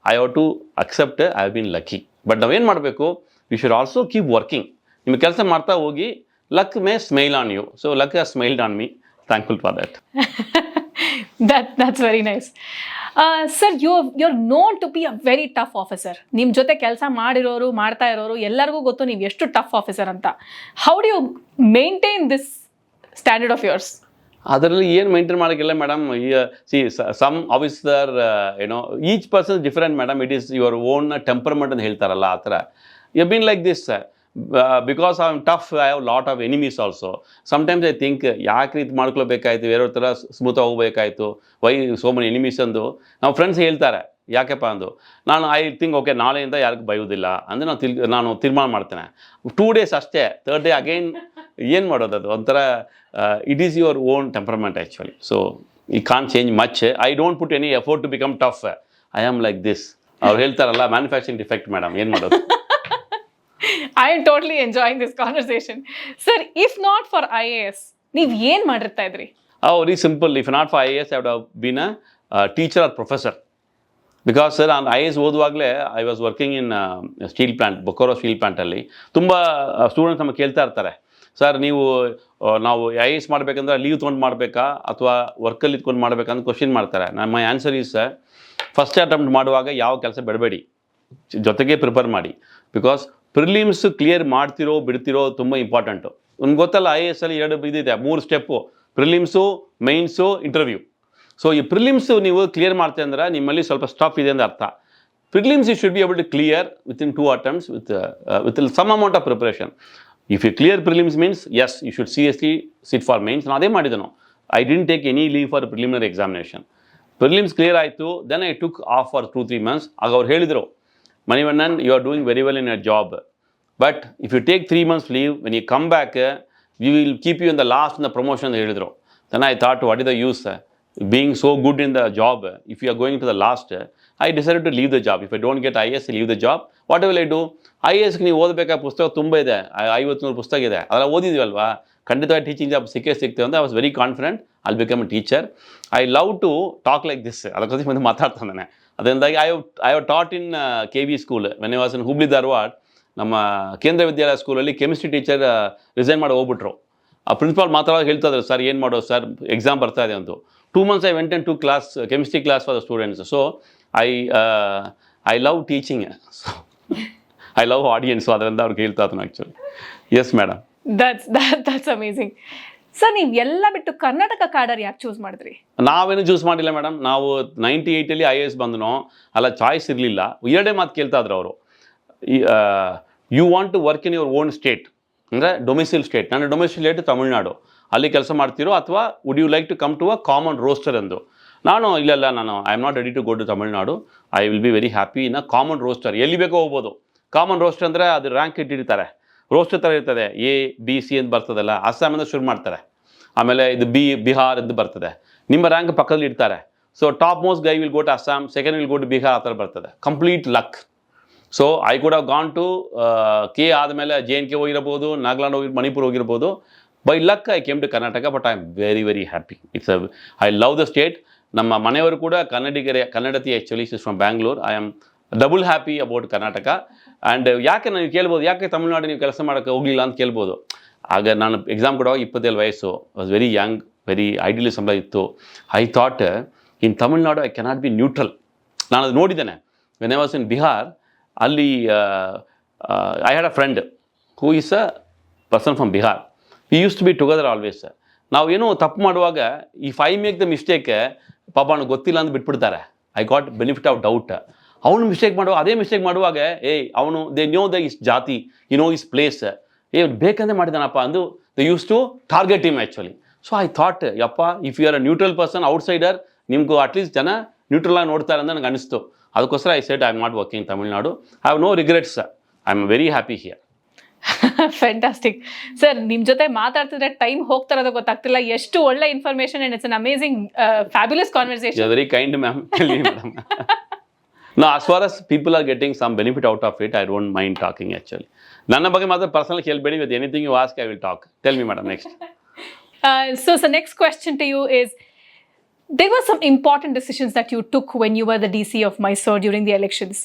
Speaker 2: I have to accept I have been lucky. But ನಾವೇನು ಮಾಡಬೇಕು, we should also keep working. ನಿಮ್ಮ ಕೆಲಸ ಮಾಡ್ತಾ ಹೋಗಿ, luck may smile on you. So luck has smiled on me. Thankful for that.
Speaker 1: That's very nice. Sir, you're known to be a very tough officer. ನಿಮ್ಮ ಜೊತೆ ಕೆಲಸ ಮಾಡ್ತಾ ಇರೋರು ಎಲ್ಲರಿಗೂ ಗೊತ್ತು ನೀವು ಎಷ್ಟು ಟಫ್ ಆಫೀಸರ್ ಅಂತ. How do you maintain this standard of yours?
Speaker 2: ಅದರಲ್ಲಿ ಏನು ಮೇಂಟೈನ್ ಮಾಡೋಕ್ಕಿಲ್ಲ madam. Some officer each person different madam. It is your own temperament ಅಂತ ಹೇಳ್ತಾರಲ್ಲ, ಆ ಥರ. You been like this because I am tough. I have lot of enemies also. Sometimes I think, ಯಾಕೆ ರೀತಿ ಮಾಡ್ಕೊಳ್ಬೇಕಾಯ್ತು, ಬೇರೆಯವ್ರ ಥರ ಸ್ಮೂತಾಗಿ ಹೋಗ್ಬೇಕಾಯ್ತು, ವೈ ಸೋ ಮೆನಿ ಎನಿಮೀಸ್ ಅಂದು ನಾವು ಫ್ರೆಂಡ್ಸ್ ಹೇಳ್ತಾರೆ. ಯಾಕೆಪ್ಪ ಅಂದು ನಾನು ಐ ಥಿಂಕ್ ಓಕೆ ನಾಳೆಯಿಂದ ಯಾರಿಗೂ ಬೈಯೋದಿಲ್ಲ ಅಂದರೆ ನಾನು ತೀರ್ಮಾನ ಮಾಡ್ತೇನೆ. 2 days ಅಷ್ಟೇ, 3rd day ಅಗೈನ್ ಏನು ಮಾಡೋದು, ಅದು ಒಂಥರ it is your own temperament actually. So you can't change much. I don't put any effort to become tough. I am like this. ಅವ್ರು ಹೇಳ್ತಾರಲ್ಲ ಮ್ಯಾನುಫ್ಯಾಕ್ಚರಿಂಗ್ ಡಿಫೆಕ್ಟ್ ಮೇಡಮ್, ಏನು ಮಾಡೋದು.
Speaker 1: I am totally enjoying this conversation. Sir, if not for IAS, ನೀವು ಏನು ಮಾಡಿರ್ತಾ ಇದ್ರಿ?
Speaker 2: Very simple. If not for IAS, I would have been a teacher or professor. Because sir, on IAS ಓದುವಾಗಲೇ I was working in steel plant, Bokaro steel ಪ್ಲಾಂಟಲ್ಲಿ. ತುಂಬ students ನಮಗೆ ಕೇಳ್ತಾ ಇರ್ತಾರೆ, sir ನೀವು ನಾವು IAS ಮಾಡಬೇಕಂದ್ರೆ ಲೀವ್ ತೊಗೊಂಡು ಮಾಡಬೇಕಾ ಅಥವಾ ವರ್ಕಲ್ಲಿ ಇಟ್ಕೊಂಡು ಮಾಡಬೇಕಂತ ಕ್ವಶನ್ ಮಾಡ್ತಾರೆ. ನಮ್ಮ ಆನ್ಸರ್ ಈಸ್ ಫಸ್ಟ್ ಅಟೆಂಪ್ಟ್ ಮಾಡುವಾಗ ಯಾವ ಕೆಲಸ ಬಿಡಬೇಡಿ, ಜೊತೆಗೆ ಪ್ರಿಪೇರ್ ಮಾಡಿ. ಬಿಕಾಸ್ ಪ್ರಿಲಿಮ್ಸ್ ಕ್ಲಿಯರ್ ಮಾಡ್ತಿರೋ ಬಿಡ್ತಿರೋ ತುಂಬ ಇಂಪಾರ್ಟೆಂಟು. ನಿಮ್ಗೆ ಗೊತ್ತಲ್ಲ IAS ಅಲ್ಲಿ 2 ಇದಿದೆ, 3 step: prelims, mains, interview. So ಈ ಪ್ರಿಲಿಮ್ಸು ನೀವು ಕ್ಲಿಯರ್ ಮಾಡ್ತೀವಿ ಅಂದ್ರೆ ನಿಮ್ಮಲ್ಲಿ ಸ್ವಲ್ಪ ಸ್ಟಫ್ ಇದೆ ಅಂತ ಅರ್ಥ. Prelims you should be able to clear within 2 attempts with some amount of preparation. If you clear prelims means yes, you should seriously sit for mains. ನಾನು ಅದೇ ಮಾಡಿದನು. I didn't take any leave for preliminary examination. Prelims clear ಆಯಿತು, then I took off for 2-3 months. ಆಗ ಅವ್ರು ಹೇಳಿದರು, Manivannan, you are doing very well in your job, but if you take 3 months leave, when you come back, we will keep you in the last in the promotion. Then I thought, what is the use being so good in the job if you are going to the last? I decided to leave the job. If I don't get IAS, I leave the job. What will I do? IAS ನೀವು ಓದಬೇಕಾದ ಪುಸ್ತಕ ತುಂಬ ಇದೆ, 50-100 ಪುಸ್ತಕ ಇದೆ, ಅದೆಲ್ಲ ಓದಿದ್ವಲ್ವಾ, ಖಂಡಿತವಾಗಿ teaching job ಸಿಗ್ತೇವೆ ಅಂತ I was very confident I become a teacher. I love to talk like this. ಅದಕ್ಕೋಸ್ಕರ ಮುಂದೆ ಮಾತಾಡ್ತಾನೆ. ಅದರಿಂದಾಗಿ I have taught in KV school when I was in Hubli Dharwad. ನಮ್ಮ ಕೇಂದ್ರ ವಿದ್ಯಾಲಯ ಸ್ಕೂಲಲ್ಲಿ ಕೆಮಿಸ್ಟ್ರಿ ಟೀಚರ್ ರಿಸೈನ್ ಮಾಡಿ ಹೋಗ್ಬಿಟ್ರು. ಆ ಪ್ರಿನ್ಸಿಪಾಲ್ ಮಾತಾಡೋದು ಹೇಳ್ತಾ ಇದ್ರು, ಸರ್ ಏನು ಮಾಡೋದು ಸರ್, ಎಕ್ಸಾಮ್ ಬರ್ತಾ ಇದೆ ಅಂತು. 2 months I went into class, chemistry class for the students. So I love teaching. So I love audience. So ಅದರಿಂದ ಅವ್ರಿಗೆ ಹೇಳ್ತಾ ಇದ್ರು actually. Yes madam.
Speaker 1: That's amazing. Sir, ನೀವು ಎಲ್ಲ ಬಿಟ್ಟು ಕರ್ನಾಟಕ ಕ್ಯಾಡರ್ ಯಾಕೆ ಚೂಸ್ ಮಾಡಿದ್ರಿ?
Speaker 2: ನಾವೇನು ಚೂಸ್ ಮಾಡಿಲ್ಲ ಮೇಡಮ್. ನಾವು 98 IAS ಬಂದನೋ ಅಲ್ಲ, ಚಾಯ್ಸ್ ಇರಲಿಲ್ಲ. 2 ಮಾತು ಕೇಳ್ತಾ ಇದ್ರು ಅವರು, you want to work in your own state, ಅಂದರೆ ಡೊಮಿಸಿಲ್ ಸ್ಟೇಟ್. ನನ್ನ ಡೊಮಿಸಿಲ್ ಸ್ಟೇಟ್ ತಮಿಳ್ನಾಡು, ಅಲ್ಲಿ ಕೆಲಸ ಮಾಡ್ತಿರೋ, ಅಥವಾ would you like to come to a common roster ಎಂದು. ನಾನು ಇಲ್ಲ, ನಾನು I am not ready to go to Tamil Nadu. I will be very happy in a common roster. ಎಲ್ಲಿ ಬೇಕೋ ಹೋಗ್ಬೋದು. ಕಾಮನ್ ರೋಸ್ಟರ್ ಅಂದರೆ ಅದು ರ್ಯಾಂಕ್ ಇಟ್ಟಿರ್ತಾರೆ, ರೋಸ್ಟರ್ ಥರ ಇರ್ತದೆ. A-B-C ಅಂತ ಬರ್ತದಲ್ಲ, ಅಸ್ಸಾಮಿಂದ ಶುರು ಮಾಡ್ತಾರೆ. ಆಮೇಲೆ ಇದು ಬಿಹಾರ್ ಅಂತ ಬರ್ತದೆ, ನಿಮ್ಮ ರ್ಯಾಂಕ್ ಪಕ್ಕದಲ್ಲಿ ಇಡ್ತಾರೆ. So top most guy will go to Assam, second will go to Bihar, ಆ ಥರ ಬರ್ತದೆ. Complete luck. So I could have gone to K ಆದಮೇಲೆ JNK ಹೋಗಿರ್ಬೋದು, ನಾಗಾಲ್ಯಾಂಡ್ ಮಣಿಪುರ್ ಹೋಗಿರ್ಬೋದು. By luck I came to Karnataka, but I am very very happy. I love the state. ನಮ್ಮ ಮನೆಯವರು ಕೂಡ ಕನ್ನಡತಿ actually, is from Bangalore. I am double happy about Karnataka. And ಯಾಕೆ ನೀವು ಕೇಳ್ಬೋದು, ಯಾಕೆ ತಮಿಳ್ನಾಡು ನೀವು ಕೆಲಸ ಮಾಡೋಕ್ಕೆ ಹೋಗಲಿಲ್ಲ ಅಂತ ಕೇಳ್ಬೋದು. ಆಗ ನಾನು ಎಕ್ಸಾಮ್ ಕೊಡುವಾಗ 27 ವಯಸ್ಸು, was very young, very idealism ಇತ್ತು. I thought in Tamil Nadu I cannot be neutral. ನಾನು ಅದು ನೋಡಿದ್ದೇನೆ. When I was in Bihar, ಅಲ್ಲಿ I had a friend who is a person from Bihar. We use to be together always. ನಾವು ಏನೋ ತಪ್ಪು ಮಾಡುವಾಗ if I make the mistake, ಪಾಪ ಅವ್ನಿಗೆ ಗೊತ್ತಿಲ್ಲ ಅಂತ ಬಿಟ್ಬಿಡ್ತಾರೆ. I got benefit of doubt. ಅವನು ಮಿಸ್ಟೇಕ್ ಮಾಡುವಾಗ, ಅದೇ ಮಿಸ್ಟೇಕ್ ಮಾಡುವಾಗ, ಅವನು ದೇ ನೋ ದ ಇಸ್ ಜಾತಿ, ಯು ನೋ ಇಸ್ ಪ್ಲೇಸ್, ಬೇಕಂದ್ರೆ ಮಾಡಿದಾನಪ್ಪ ಅಂದು they use to target him actually. So I thought, ಯಪ್ಪ, if you are a neutral person, outsider, ನಿಮಗೂ ಅಟ್ಲೀಸ್ಟ್ ಜನ ನ್ಯೂಟ್ರಲ್ ಆಗಿ ನೋಡ್ತಾರೆ ಅಂತ ನನಗೆ ಅನಿಸ್ತು. ಅದಕ್ಕೋಸ್ಕರ I said I am not working Tamil Nadu. I have no regrets. I am very happy here.
Speaker 1: Fantastic sir. ನಿಮ್ಮ ಜೊತೆ ಮಾತಾಡ್ತಿದ್ರೆ ಟೈಮ್ ಹೋಗ್ತಾ ಇರೋದು ಗೊತ್ತಾಗ್ತಿಲ್ಲ. ಎಷ್ಟು ಒಳ್ಳೆ information and it's an amazing fabulous conversation.
Speaker 2: Very kind ma'am. No, as far as people are getting some benefit out of it, I don't mind talking actually. ನನ್ನ ಬಗ್ಗೆ ಮಾತ್ರ personal ಕೇಳಬೇಡಿ. With anything you ask, I will talk. Tell me, madam, next.
Speaker 1: So next question to you is, there were some important decisions that you took when you were the DC of Mysore during the elections.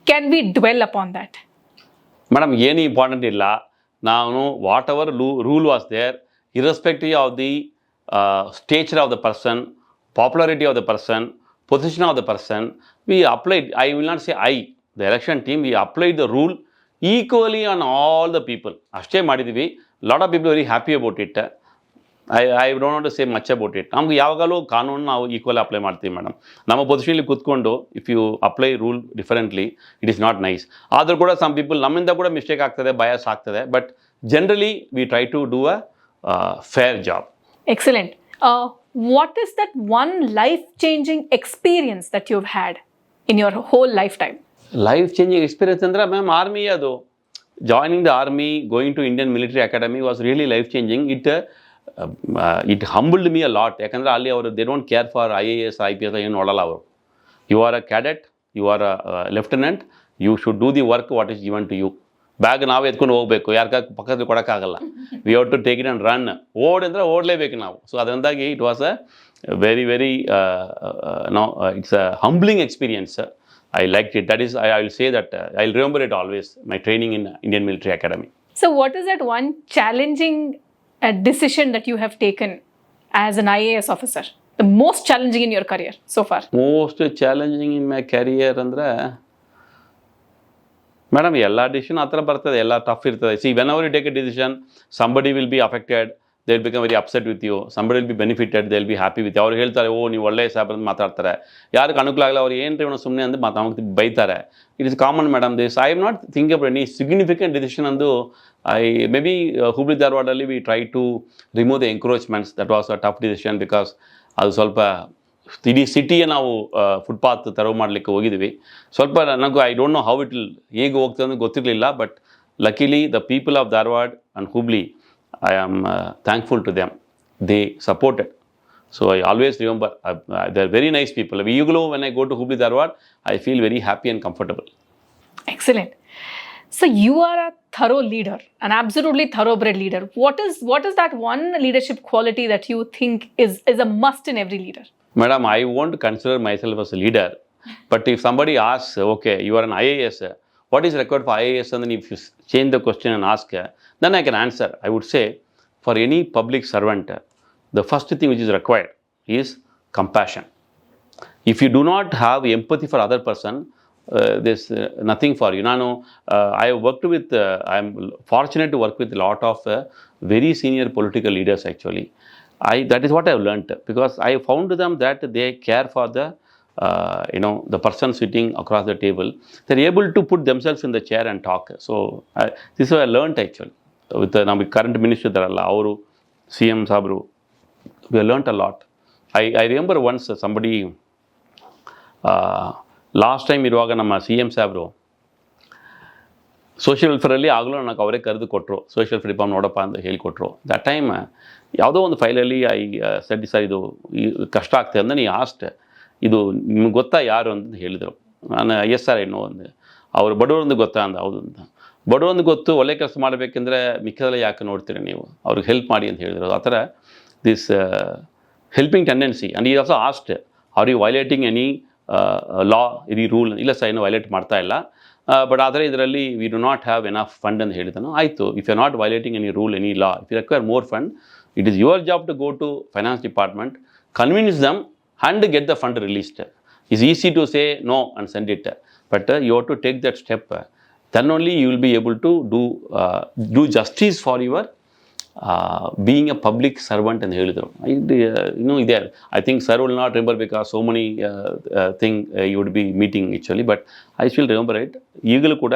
Speaker 1: Can we dwell upon that?
Speaker 2: Madam, ಏನು important ಇಲ್ಲ. ನಾನು whatever rule was there, irrespective of the stature of the person, popularity of the person, position of the person, we applied, I will not say I, the election team, we applied the rule equally on all the people. ಅಷ್ಟೇ ಮಾಡಿದ್ವಿ. lot of people very happy about it. I don't want to say much about it. ನಮ್ಗೆ ಯಾವಾಗಲೂ ಕಾನೂನು ನಾವು equal apply ಮಾಡ್ತೀವಿ madam. ನಮ್ಮ ಪೊಸಿಷನಲ್ಲಿ ಕೂತ್ಕೊಂಡು if you apply rule differently, it is not nice. ಆದರೂ ಕೂಡ ಸಮ್ ಪೀಪಲ್ ನಮ್ಮಿಂದ ಕೂಡ ಮಿಸ್ಟೇಕ್ ಆಗ್ತದೆ, ಬಯಾಸ್ ಆಗ್ತದೆ. But generally we try to do a fair job.
Speaker 1: Excellent. What is that one life-changing experience that you've had? in your whole lifetime?
Speaker 2: Life changing experience ಅಂದ್ರೆ ma'am army ಅದು. Joining the army, going to Indian Military Academy was really life changing. It humbled me a lot. ಯಾಕಂದರೆ ಅಲ್ಲಿ ಅವರು they don't care for IAS IPS ಏನು ನೋಡಲ್ಲ ಅವರು. You are a cadet, you are a lieutenant, you should do the work what is given to you. Bag ನಾವೇ ಎತ್ಕೊಂಡು ಹೋಗಬೇಕು, ಯಾರಿಗ ಪಕ್ಕದಲ್ಲಿ ಕೊಡೋಕ್ಕಾಗಲ್ಲ. We have to take it and run. ಅಂದರೆ ಓಡಲೇಬೇಕು ನಾವು. ಸೊ ಅದರಿಂದಾಗಿ it was a very it's a humbling experience. I liked it. That is, I will say that I'll remember it always, my training in Indian Military Academy.
Speaker 1: So what is that one challenging decision that you have taken as an IAS officer? The most challenging in your career so far?
Speaker 2: Most challenging in my career ಅಂದರೆ madam ಎಲ್ಲ decision ಆ ಥರ ಬರ್ತದೆ, ಎಲ್ಲ tough ಇರ್ತದೆ. See whenever you take a decision, somebody will be affected, they will become very upset with you, somebody will be benefited, they will be happy with you. ಅವ್ರು ಹೇಳ್ತಾರೆ, ಓ ನೀವು ಒಳ್ಳೆಯ ಸಾಹೇಬ್ರ ಅಂತ ಮಾತಾಡ್ತಾರೆ. ಯಾರಿಗೆ ಅನುಕೂಲ ಆಗಲ್ಲ ಅವ್ರು ಏನು ಇವನು ಸುಮ್ಮನೆ ಅಂದು ನಮಗೆ ಬೈತಾರೆ. It is common madam this. I am not think about any significant decision ಅಂದು. ಮೇ ಬಿ ಹುಬ್ಳಿ ಧಾರವಾಡಲ್ಲಿ we try to remove the encroachments. That was a tough decision because ಅದು ಸ್ವಲ್ಪ ಇಡೀ ಸಿಟಿಯೇ ನಾವು ಫುಟ್ಪಾತ್ ತೆರವು ಮಾಡಲಿಕ್ಕೆ ಹೋಗಿದ್ವಿ. ಸ್ವಲ್ಪ ನನಗೂ I don't know how it will ಹೇಗೆ ಹೋಗ್ತದೆ ಅಂತ ಗೊತ್ತಿರಲಿಲ್ಲ. But ಲಕಿಲಿ the people of Dharwad and Hubli, I am thankful to them. They supported. So I always remember, they're very nice people. When I go to Hubli Dharwad, I feel very happy and comfortable.
Speaker 1: Excellent. So you are a thorough leader, an absolutely thoroughbred leader. What is that one leadership quality that you think is a must in every leader?
Speaker 2: Madam, I won't consider myself as a leader. But if somebody asks, okay, you are an IAS, what is required for IAS? And then if you change the question and ask, then I can answer. I would say, for any public servant, the first thing which is required is compassion. If you do not have empathy for other person, there's nothing for you. I have worked with, I am fortunate to work with a lot of very senior political leaders actually. That is what I have learnt, because I found them that they care for the the person sitting across the table. They're able to put themselves in the chair and talk. So this is what I learnt actually. With the current minister, our CM Sabru, we have learnt a lot. I remember once somebody, last time ಇರುವಾಗ ನಮ್ಮ CM ಸಾಬ್ರು social ವೆಲ್ಫೇರಲ್ಲಿ ಆಗಲೂ ನನಗೆ ಅವರೇ ಕರೆದು ಕೊಟ್ಟರು, social reform ನೋಡಪ್ಪ ಅಂತ ಹೇಳಿಕೊಟ್ರು. ದಟ್ ಟೈಮ್ ಯಾವುದೋ ಒಂದು ಫೈಲಲ್ಲಿ ಸೆಡ್ ಸರ್ ಇದು ಕಷ್ಟ ಆಗ್ತದೆ ಅಂದರೆ ನೀ ಆಸ್ಟ್ ಇದು ನಿಮ್ಗೆ ಗೊತ್ತಾ ಯಾರು ಅಂತ ಹೇಳಿದರು. ನಾನು ಎಸ್ ಸರ್ ಏನೋ ಅಂದೆ. ಅವರು ಬಡವರೊಂದು ಗೊತ್ತಾ ಅಂದ. ಹೌದು ಅಂತ. ಬಡವರೊಂದು ಗೊತ್ತು, ಒಳ್ಳೆ ಕೆಲಸ ಮಾಡಬೇಕೆಂದ್ರೆ ಮಿಕ್ಕದೆಲ್ಲ ಯಾಕೆ ನೋಡ್ತೀರಿ ನೀವು, ಅವ್ರಿಗೆ ಹೆಲ್ಪ್ ಮಾಡಿ ಅಂತ ಹೇಳಿದರು. ಆ ಥರ ದಿಸ್ ಹೆಲ್ಪಿಂಗ್ ಟೆಂಡೆನ್ಸಿ. ಆ್ಯಂಡ್ ಈ also asked, are you violating any law, any rule? ಇಲ್ಲ ಸರ್, ಏನು ವೈಲೇಟ್ ಮಾಡ್ತಾ ಇಲ್ಲ, ಬಟ್ ಆದರೆ ಇದರಲ್ಲಿ we do not have enough fund ಅಂತ ಹೇಳಿದನು. ಆಯಿತು, if you are not violating any rule, any law, if you require more fund, it is your job to go to finance department, convince them and get the fund released. It's easy to say no and send it, but you have to take that step. Then only you will be able to do justice for your being a public servant and ಹೇಳಿದರು. ಇದೆ. I think sir will not remember because so many thing you would be meeting actually, but I still remember it. ಈಗಲೂ ಕೂಡ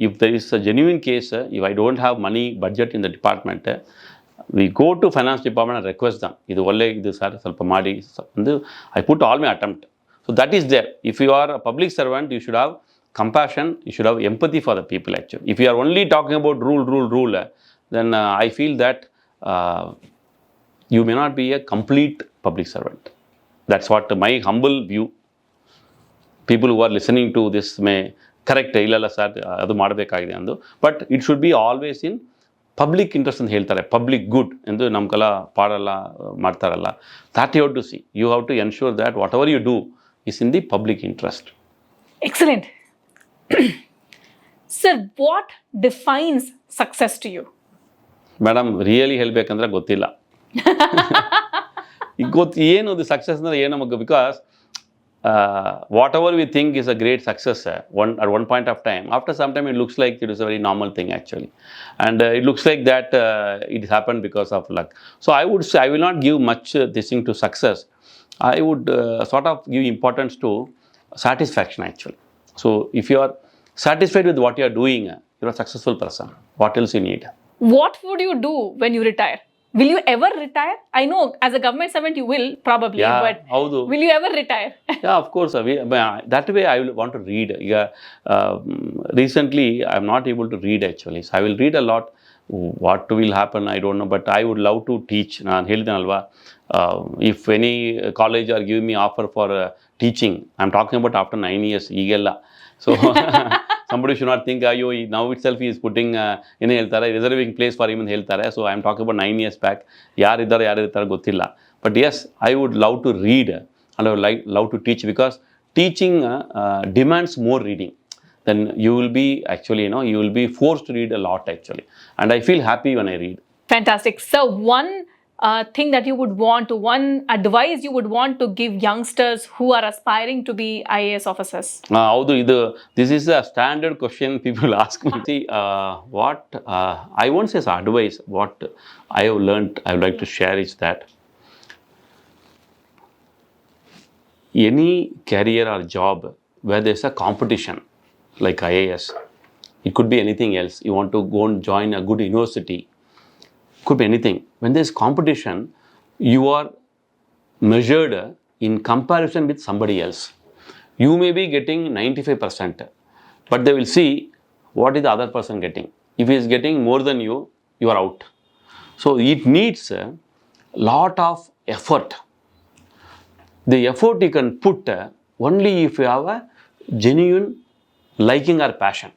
Speaker 2: if there is a genuine case, if I don't have money budget in the department, we go to finance department and request them, ಇದು ಒಳ್ಳೆ ಇದು sir ಸ್ವಲ್ಪ ಮಾಡಿ ಅಂದು I put all my attempt. So that is there. If you are a public servant, you should have compassion, you should have empathy for the people actually. If you are only talking about rule, then I feel that you may not be a complete public servant. That's what my humble view. People who are listening to this may correct, ಇಲ್ಲ sir ಅದು ಮಾಡಬೇಕಾಗಿದೆ ಅಂದು, but it should be always in public interest ಅಂತ ಹೇಳ್ತಾರೆ, public good ಎಂದು ನಮ್ಗೆಲ್ಲ ಪಾಡೆಲ್ಲ ಮಾಡ್ತಾರಲ್ಲ. That you have to see, you have to ensure that whatever you do is in the public interest.
Speaker 1: Excellent. Sir, what defines success to you?
Speaker 2: Madam, really ಹೇಳಬೇಕಂದ್ರೆ ಗೊತ್ತಿಲ್ಲ. ಈಗ ಏನು ಅದು ಸಕ್ಸಸ್ ಅಂದರೆ ಏನು ನಮಗೆ, because whatever we think is a great success at one point of time, after some time it looks like it is a very normal thing actually, and it looks like that it happened because of luck. So I would say I will not give much this thing to success. I would sort of give importance to satisfaction actually. So if you are satisfied with what you are doing, you are a successful person. What else you need?
Speaker 1: What would you do when you retire? Will you ever retire? I know as a government servant you will probably,
Speaker 2: Yeah,
Speaker 1: but
Speaker 2: ಹೌದು.
Speaker 1: will you ever retire?
Speaker 2: Yeah, of course. That way I will want to read. Yeah, recently I'm not able to read actually. So I will read a lot. What will happen, I don't know. But I would love to teach. ನಾನು ಹೇಳಿದೆನಲ್ವಾ, if any college are giving me offer for teaching, I'm talking about after 9 years. ಈಗೆಲ್ಲ. So somebody should not think, ಅಯ್ಯೋ now itself he is putting ಏನು ಹೇಳ್ತಾರೆ, reserving place for him ಅಂತ ಹೇಳ್ತಾರೆ. So I am talking about 9 years back. ಯಾರಿರ್ತಾರೆ ಗೊತ್ತಿಲ್ಲ. But yes, I would love to read and I would love to teach, because teaching demands more reading. Then you will be actually, you will be forced to read a lot actually. And I feel happy when I read.
Speaker 1: Fantastic. So one thing that you would want to, one advice you would want to give youngsters who are aspiring to be IAS officers?
Speaker 2: This is a standard question people ask me. See, what I won't say as advice, what I have learned, I would like to share is that any career or job where there's a competition like IAS, it could be anything else. You want to go and join a good university, could be anything. When there's competition, you are measured in comparison with somebody else. You may be getting 95%, but they will see what is the other person getting. If he is getting more than you, you are out. So it needs a lot of effort. The effort you can put only if you have a genuine liking or passion.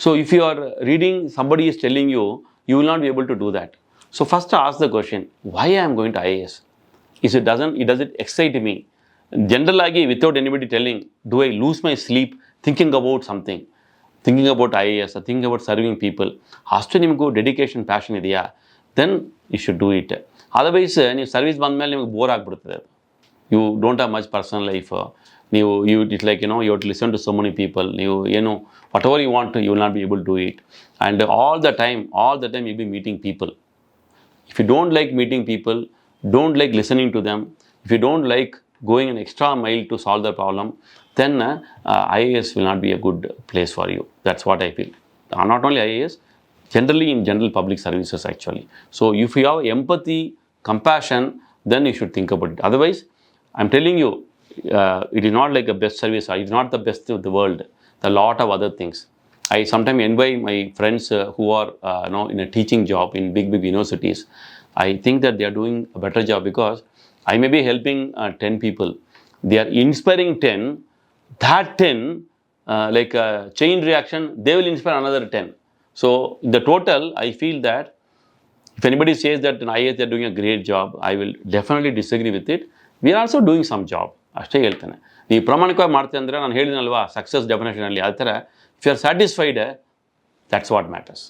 Speaker 2: So if you are reading, somebody is telling you, you will not be able to do that. So first ask the question, why I am going to IAS? Does it excite me? Generally, without anybody telling, do I lose my sleep thinking about something? Thinking about IAS, or thinking about serving people. Ask ನಿಮಗೂ dedication passion ಇದೆಯಾ, then you should do it. Otherwise, ನೀವು service ಬಂದಮೇಲೆ ನಿಮಗೆ bore ಆಗಿಬಿಡ್ತದೆ. You don't have much personal life. It's like, you have to listen to so many people. Whatever you want, you will not be able to do it. And all the time you'll be meeting people. If you don't like meeting people, don't like listening to them, if you don't like going an extra mile to solve the problem, then IAS will not be a good place for you. That's what I feel. Not only IAS, generally in general public services actually. So if you have empathy, compassion, then you should think about it. Otherwise, I'm telling you, it is not like a best service. It's not the best of the world. There are a lot of other things. I sometimes envy my friends who are in a teaching job in big universities. I think that they are doing a better job, because I may be helping 10 people. They are inspiring 10. That 10, like a chain reaction, they will inspire another 10. So the total, I feel that if anybody says that in IAS they are doing a great job, I will definitely disagree with it. We are also doing some job. ಅಷ್ಟೇ ಹೇಳ್ತೇನೆ. ನೀವು ಪ್ರಾಮಾಣಿಕವಾಗಿ ಮಾಡ್ತೀವಿ ಅಂದರೆ, ನಾನು ಹೇಳಿದನಲ್ವಾ success ಡೆಫಿನೇಷನಲ್ಲಿ, ಆ ಥರ if you are satisfied, that's what matters.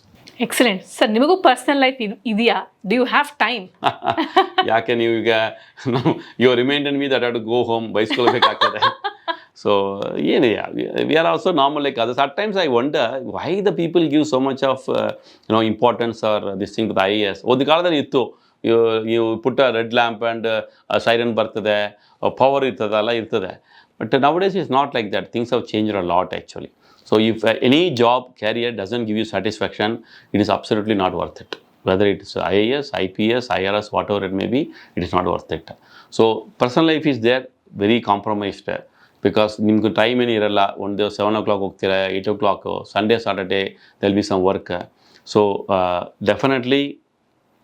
Speaker 1: Excellent sir. ನಿಮಗೂ ಪರ್ಸನಲ್ ಲೈಫ್ ಇದೆಯಾ? Do you have time?
Speaker 2: ಯಾಕೆ ನೀವು ಈಗ you reminded me that have to go home, ಬೈಸ್ಕೊಳ್ಬೇಕಾಗ್ತದೆ. ಸೊ ಏನಿದೆ, we are also normal like others. At times I wonder why the people give so much of importance or this thing to the IAS. ಒಂದು ಕಾಲದಲ್ಲಿ ಇತ್ತು, you put a red lamp and a siren ಬರ್ತದೆ, power ಇರ್ತದೆ. But nowadays it's not like that. Things have changed a lot actually. So if any job career doesn't give you satisfaction, it is absolutely not worth it. Whether it is IAS, IPS, IRS, whatever it may be, it is not worth it. So personal life is there very compromised, because ನಿಮ್ಗೆ time ಏನು ಇರಲ್ಲ. ಒಂದು 7 o'clock ಹೋಗ್ತೀರಾ, 8 o'clock, Sunday, Saturday, there will be some work. So definitely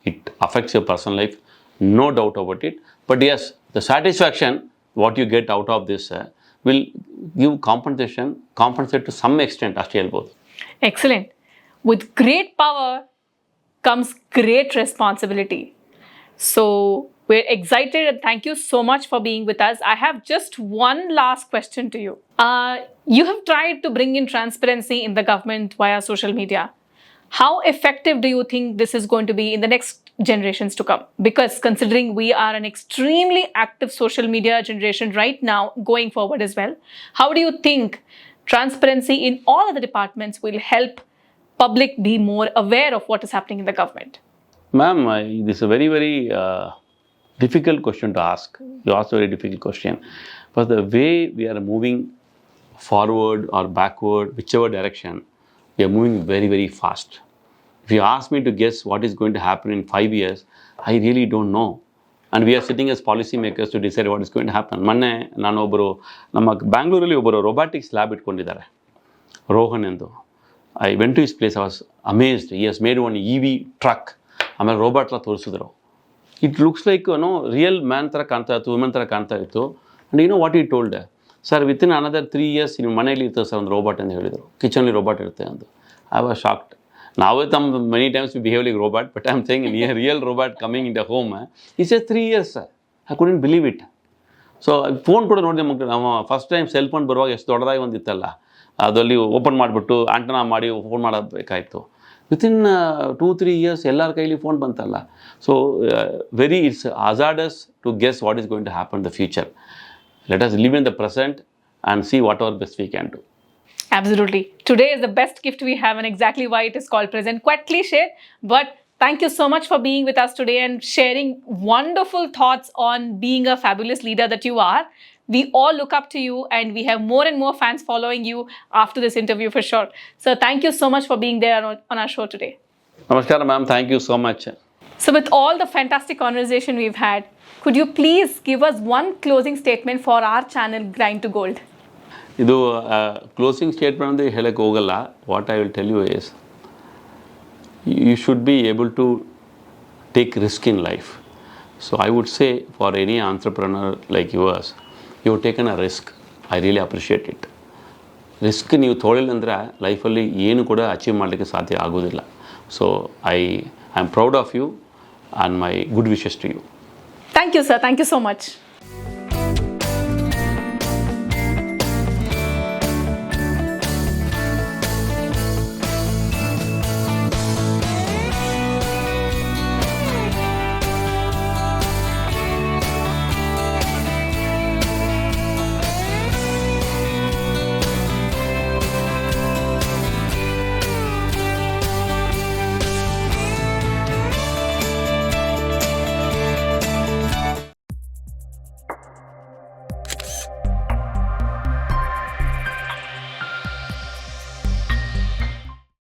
Speaker 2: it affects your personal life, no doubt about it. But yes, the satisfaction what you get out of this will give compensate to some extent. ಅಷ್ಟೇ ಹೇಳ್ಬೋದು.
Speaker 1: Excellent. With great power comes great responsibility. So we're excited and thank you so much for being with us. I have just one last question to you. You have tried to bring in transparency in the government via social media. How effective do you think this is going to be in the next generations to come? Because considering we are an extremely active social media generation right now, going forward as well, how do you think transparency in all of the departments will help public be more aware of what is happening in the government?
Speaker 2: Ma'am, this is a very, very difficult question to ask. You asked a very difficult question. But the way we are moving forward or backward, whichever direction, we are moving very, very fast. If you ask me to guess what is going to happen in 5 years, I really don't know. And we are sitting as policy makers to decide what is going to happen. ಮೊನ್ನೆ ನಾನು ನಮ್ಮ ಬ್ಯಾಂಗ್ಳೂರಲ್ಲಿ ಒಬ್ಬರು robotics lab ಇಟ್ಕೊಂಡಿದ್ದಾರೆ, ರೋಹನ್ ಎಂದು. I went to his place, I was amazed. He has made one EV truck. ಆಮೇಲೆ ರೋಬೋಟ್ಲ ತೋರಿಸಿದ್ರು. It looks like real man ಥರ ಕಾಣ್ತಾ ಇತ್ತು, ವುಮೆನ್ ಥರ ಕಾಣ್ತಾ ಇತ್ತು. And what he told? Sir within another 3 years ನಿಮ್ಮ ಮನೇಲಿ ಇರ್ತದೆ ಸರ್ ಒಂದು ರೋಬೋಟ್ ಅಂತ ಹೇಳಿದರು. ಕಿಚನ್ಲಿ ರೋಬೋಟ್ ಇರುತ್ತೆ ಅಂತ. I was shocked. Now many times we behave like robot, but I'm saying a real robot coming in the home. He says 3 years. I couldn't believe it. So phone ಕೂಡ ನೋಡಿದೆ ಮಕ್ಕಳು, ನಾವು first time cell phone ಬರುವಾಗ ಎಷ್ಟು ದೊಡ್ಡದಾಗಿ ಒಂದಿತ್ತಲ್ಲ, ಅದರಲ್ಲಿ open ಮಾಡಿಬಿಟ್ಟು ಆಂಟನಾ ಮಾಡಿ ಫೋನ್ ಮಾಡಬೇಕಾಯಿತು. ವಿತಿನ್ 2-3 years ಎಲ್ಲರ ಕೈಲಿ ಫೋನ್ ಬಂತಲ್ಲ. So it's hazardous to guess what is going to happen the future. Let us live in the present and see whatever best we can do.
Speaker 1: Absolutely. Today is the best gift we have, and exactly why it is called present. Quite cliche, but thank you so much for being with us today and sharing wonderful thoughts on being a fabulous leader that you are. We all look up to you, and we have more and more fans following you after this interview for sure. So thank you so much for being there on our show today.
Speaker 2: Namaskar ma'am, thank you so much.
Speaker 1: So with all the fantastic conversation we've had, could you please give us one closing statement for our channel Grind to Gold?
Speaker 2: ಇದು closing statement ಅಂದರೆ ಹೇಳಕ್ಕೆ ಹೋಗಲ್ಲ. What I will tell you is, you should be able to take risk in life. So I would say for any entrepreneur like yours, you taken a risk. I really appreciate it. Risk ನೀವು ತೊಗೊಳ್ಳಿಲ್ಲ ಅಂದರೆ ಲೈಫಲ್ಲಿ ಏನು ಕೂಡ achieve ಮಾಡಲಿಕ್ಕೆ ಸಾಧ್ಯ ಆಗೋದಿಲ್ಲ. So I am proud of you and my good wishes to you.
Speaker 1: Thank you, sir. Thank you so much.